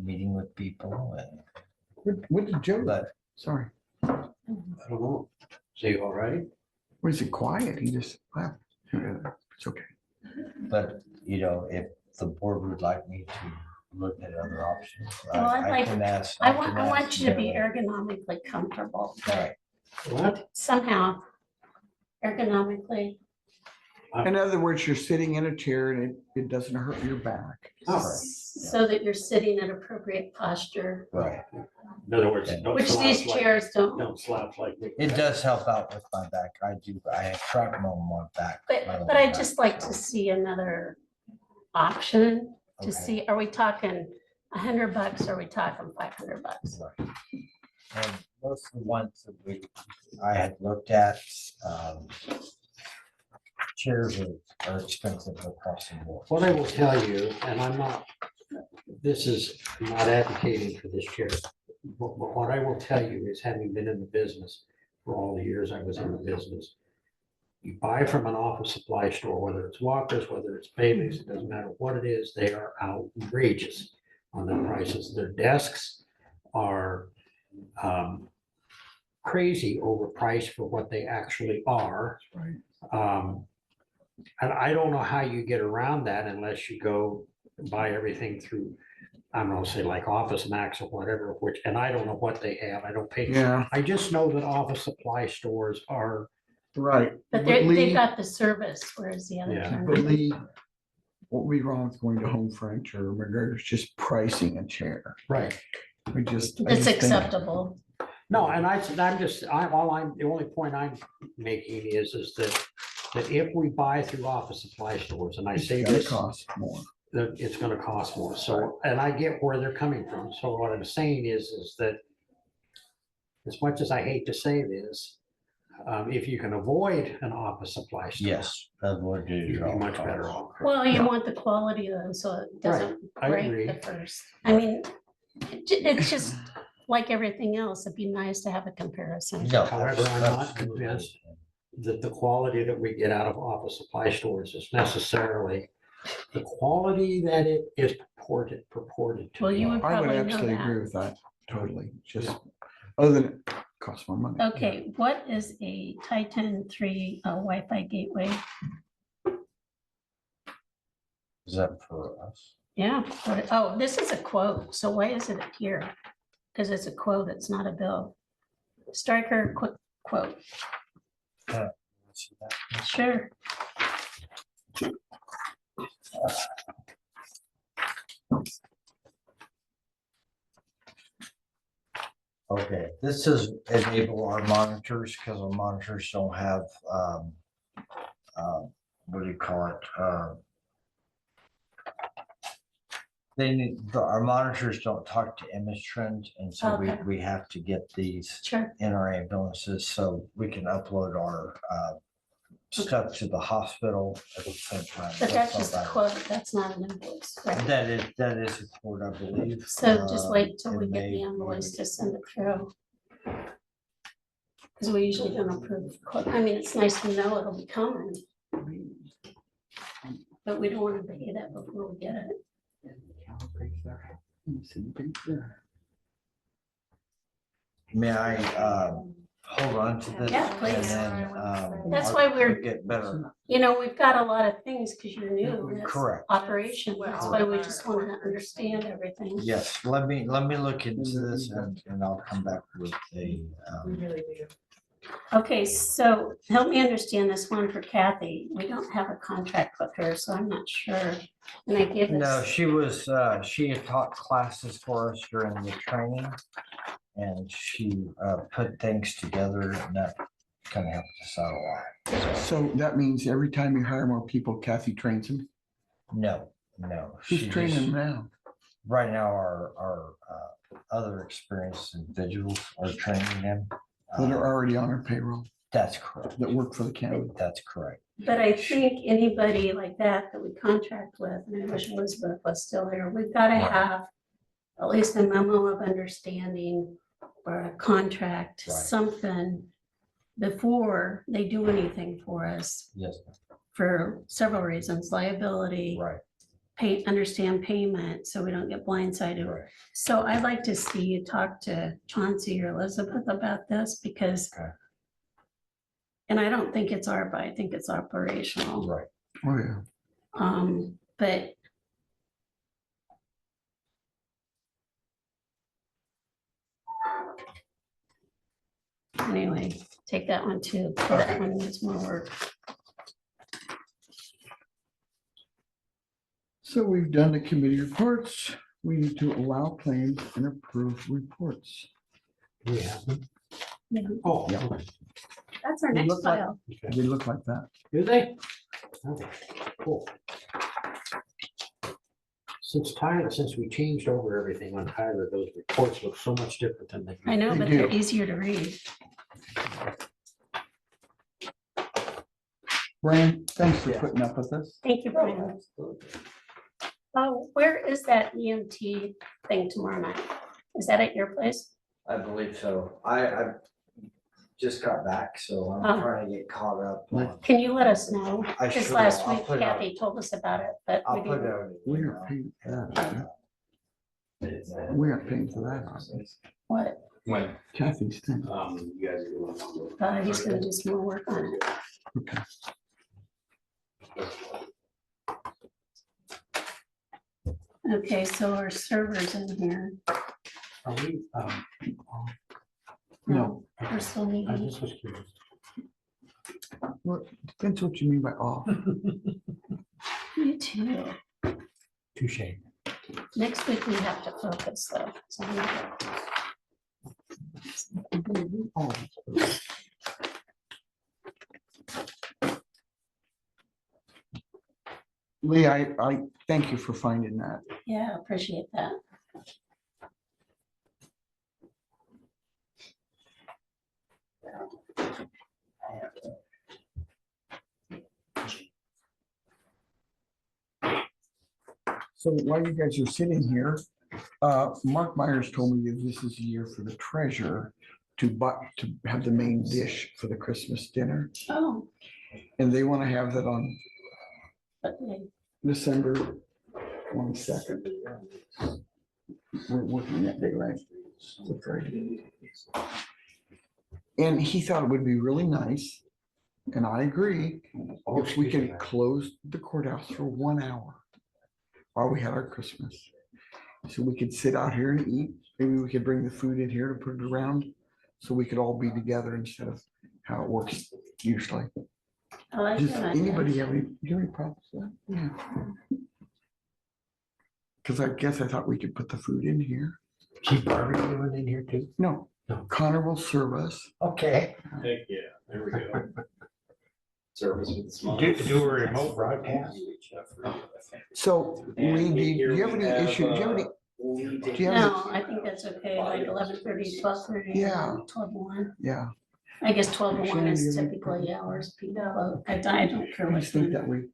meeting with people and, What did Joe, but sorry, I don't know. So you all right? was it quiet? He just left. It's okay. But, if the board would like me to look at other options, Well, I'd I like- can ask. I can want ask you to be Joe. ergonomically comfortable, Right, What? somehow ergonomically. In other words, you're sitting in a chair and it doesn't hurt your back. So that you're sitting in appropriate posture, right. In other words, don't which these slouch like, chairs don't. don't slouch like me. It does help out with my back. I have shrapnel on my back. my But lower I'd back. just like to see another option to Okay. see, are we talking $100? Are we talking $500? Right. And most of the ones that I had looked at, chairs are expensive across the board. What I will tell you, and I'm not advocating for this chair, but what I will tell you is, having been in the business for all the years I was in the business, you buy from an office supply store, whether it's Walker's, whether it's Bailey's, it doesn't matter what it is, they are outrageous on their prices. Their desks are crazy overpriced for what they actually are. Right. And I don't know how you get around that unless you go buy everything through I'm gonna say like Office Max or whatever, which, and I don't know what they have. I don't pay. Yeah, I just know that office supply stores are, right. But Lee- they've got the service, whereas the other. Yeah. two But don't. Lee, what would be wrong with going to Home Furniture or McGregor's, just pricing a chair? right. I just It's think- acceptable. No, and the only point I'm making is that if we buy through office supply stores, and I It's say gonna this, cost more. that it's gonna cost more. So, and I get where they're coming from. So what I'm saying is that as much as I hate to say this, if you can avoid an office supply store. Yes, that would do. You'd be much better off. Well, you Yeah. want the quality though, so it doesn't I break agree. the first. I mean, it's just like everything else. It'd be nice to have a comparison. No. However, I'm not absolutely. convinced that the quality that we get out of office supply stores is necessarily the quality that it is purported to. Well, you be. would I would probably know absolutely agree that. with that, totally, just, other than it costs more money. Okay, what is a Titan 3 Wi-Fi gateway? Is that for us? Yeah, oh, this is a quote, so why is it here? Because it's a quote, it's not a bill. Striker quote, sure. Okay, this is enable our monitors, because our monitors don't have, what do you call it? Our monitors don't talk to image trends, and so Okay. we have to get these Sure, in our ambulances so we can upload our stuff to the hospital at the same time. but that's all just a that is. quote, that's not an invoice, right? That is a quote, I believe. So just wait till It we get may- the invoice to send it through. Because we usually don't approve, I mean, it's nice to know it'll be coming, but we don't want to pay that before we get it. May I hold on to this? Yeah, please. And then, That's I'll- why we're- I'll get better. You know, we've got a lot of things because you're new. and it's Correct. Operation, that's why we just want to understand everything. Yes, let me look into this and I'll come back with a, Okay, so help me understand this one for Kathy. We don't have a contract with her, so I'm not sure. And I give no, this, she had taught classes for us during the training. And she put things together and that kind of helped us out a lot. So that means every time you hire more people, Kathy trains them? No. Who's she training just- them now? Right now, our other experienced individuals are training them. That are already on our payroll, That's correct. that work for the county? That's correct. but I think anybody like that we contract with, and I wish Elizabeth was still there, we've got to Right. have at least a memo of understanding or a contract, Right. something before they do anything for us Yes, for several reasons, liability, right, understand payment, so we don't get blindsided. right. So I'd like to see you talk to Chauncey or Elizabeth about this because Okay. and I don't think it's ARPA, I think it's operational. Right. Oh, yeah. But anyway, take that one too. That one needs more work. So we've done the committee reports. We need to allow claims and approve reports. Yeah. Yeah. Oh, Yeah. That's our They next look like- file. They look like that. do they? Okay, cool. Since we changed over everything on Tyler, those reports look so much different than they. I know, They but they're do. easier to read. Brian, thanks for putting up with us. Thank you, Brian. Oh, where is that EMT thing tomorrow night? Is that at your place? I believe so. I just got back, so Oh. I'm trying to get caught up. on- Can you let us know? I Because sure last will. I'll week put it out. Kathy told us about it, but we I'll put it didn't. out. in the We email. aren't paying for that. We aren't paying for that. are we? What? When, Kathy's thing. you guys are doing. He's gonna do some more work on it. Okay. Okay, so our servers in here. Are we, No, we're still I meeting. just was curious. Well, depends what you mean by off. You too. Touche. Next week we have to focus though. So Oh, Lee, I thank you for finding that. yeah, appreciate that. So while you guys are sitting here, Mark Myers told me that this is a year for the treasurer to have the main dish for the Christmas dinner. Oh, And they want to have that on okay. December 22nd. We're working that day, right? The Friday. And he thought it would be really nice, and I agree, if we can close the courthouse for 1 hour while we had our Christmas. So we could sit out here and eat. Maybe we could bring the food in here to put it around so we could all be together instead of how it works usually. I like Does that idea. anybody have any problems with that? Yeah. Because I guess I thought we could put the food in here. She's barbecuing in here too? No, No. Connor will serve us. Okay. Heck, yeah, there we go. Service with the small. Do a remote broadcast? So Lee, do you have any issue? Do you have any? Do you have No, I think that's okay, like 11:30, 12:30. Yeah. 12:01. Yeah, I guess 12:01 Shannon, do is you have any- typically hours people vote. I don't care I what. just think that way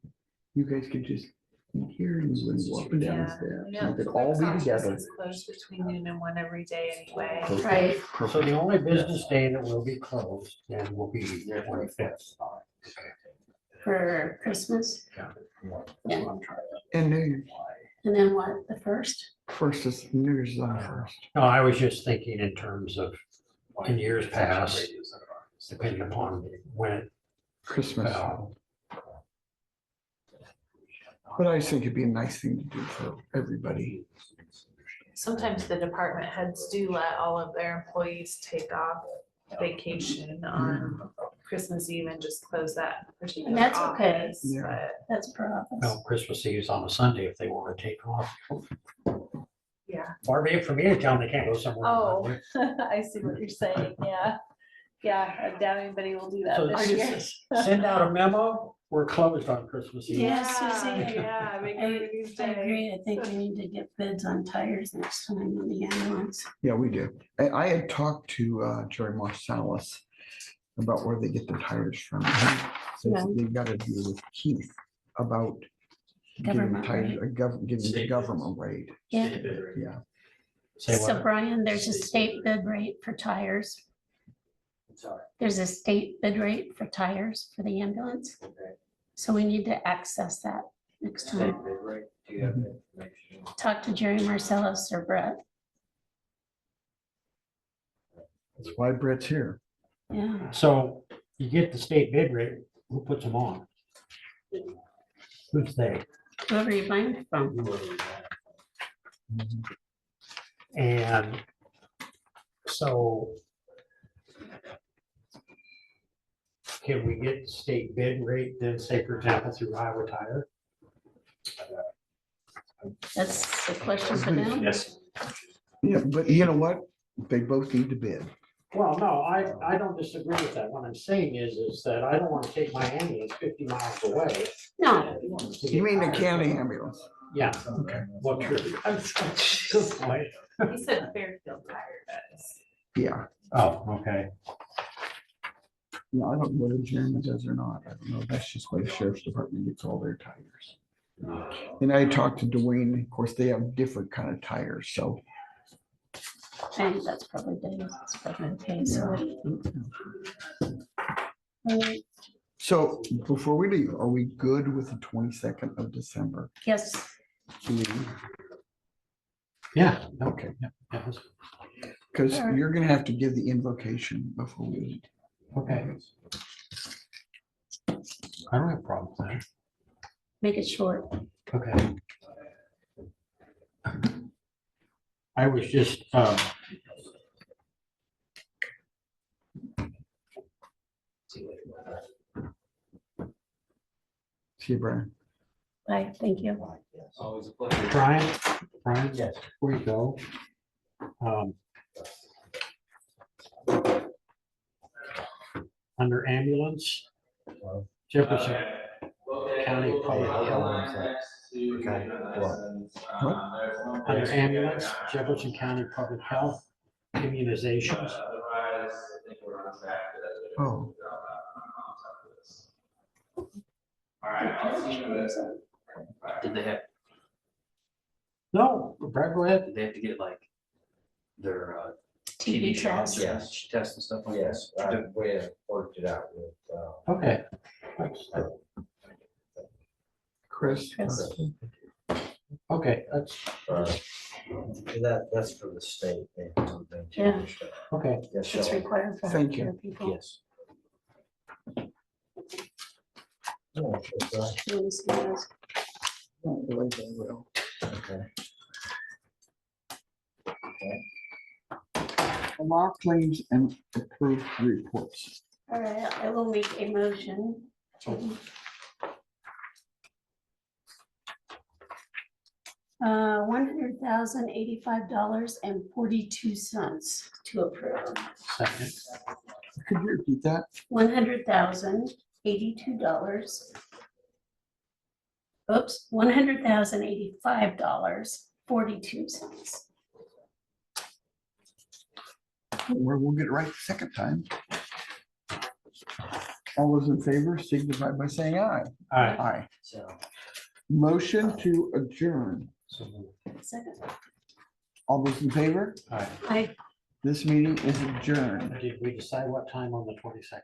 you guys could just eat here and we wouldn't go up and down the Yeah. stairs. Yeah, We could all be together. It's closed between noon and 1 every day anyway. Right. So the only business day that will be closed then will be the 25th. For Christmas. And New Year's, And then what, the first? first is New Year's is on the first. No, I was just thinking in terms of in years past, depending upon when it Christmas. fell. But I just think it'd be a nice thing to do for everybody. Sometimes the department heads do let all of their employees take off vacation on Christmas Eve and just close that particular that's okay. office. Yeah. But That's per office. Well, Christmas Eve is on a Sunday if they want to take off. yeah. Far be it for me to tell them they can't go somewhere. on Oh, Monday. I see what you're saying. Yeah. Yeah, I doubt anybody will do that So this year. Send out a memo, we're closed on Christmas Eve. Yeah. Susie. Yeah, make everybody's I day. agree. I think we need to get bids on tires next time on the ambulance. Yeah, we do. I had talked to Jerry Marsalis about where they get the tires from. He says Yeah. they've got to deal with Keith about getting Government tires, rate. getting the government rate. Yeah. Yeah. Say So what? Brian, there's a state bid rate for tires. Sorry. There's a state bid rate for tires for the ambulance. Okay. So we need to access that next State time. bid rate, do you have the information? Talk to Jerry Marcellus or Brett. That's why Brett's here. Yeah. So you get the state bid rate, who puts them on? Who's they? Whoever you find it from. And so can we get state bid rate then, say for example, through Iowa Tire? That's the question for them. Yes. Yeah, but you know what? They both need to bid. Well, no, I don't disagree with that. What I'm saying is that I don't want to take my ambulance 50 miles away. No, You mean the county ambulance? Yeah, Okay. well, true. Good point. He said Fairfield Tire does. Yeah. Oh, okay. No, I don't know whether Jeremy does or not. I don't know. That's just why the sheriff's department gets all their tires. And I talked to Dwayne, of course, they have different kind of tires, so. and that's probably Dave's. That's probably okay. So. Alright, So before we leave, are we good with the 22nd of December? yes, meeting? Yeah. Okay. Yeah, that's- Because you're gonna have to give the invocation before we leave. Okay. I don't have a problem with make it short. that. Okay. I was just, See you, Brian. Bye, thank you. Yes. Always a pleasure. Brian, Yes. before you go. Under ambulance, Jefferson County Public Health. Okay, Under ambulance, Jefferson County Public Health immunizations. Oh, Did they have, No, Brad, go ahead. did they have to get like their TB shots or Yes. tests and stuff like that? Yes, we have worked it out with, Okay. Chris. Chris. Okay, that's, that's for the state. They have something to Yeah. understand. okay. Yes, It's Shelley. required for Thank you. healthcare people. Yes. Oh, it's, You wanna see those? Don't believe they will. okay. Law claims and approved reports. All right, I will make a motion to $100,085.42 to approve. Second. Could you repeat that? $100,082. Oops, $100,085.42. Or we'll get it right the second time. All those in favor signify by saying aye. All right. Aye. So, Motion to adjourn. Second. All those in favor? All right. I This meeting is adjourned. Did we decide what time on the 22nd?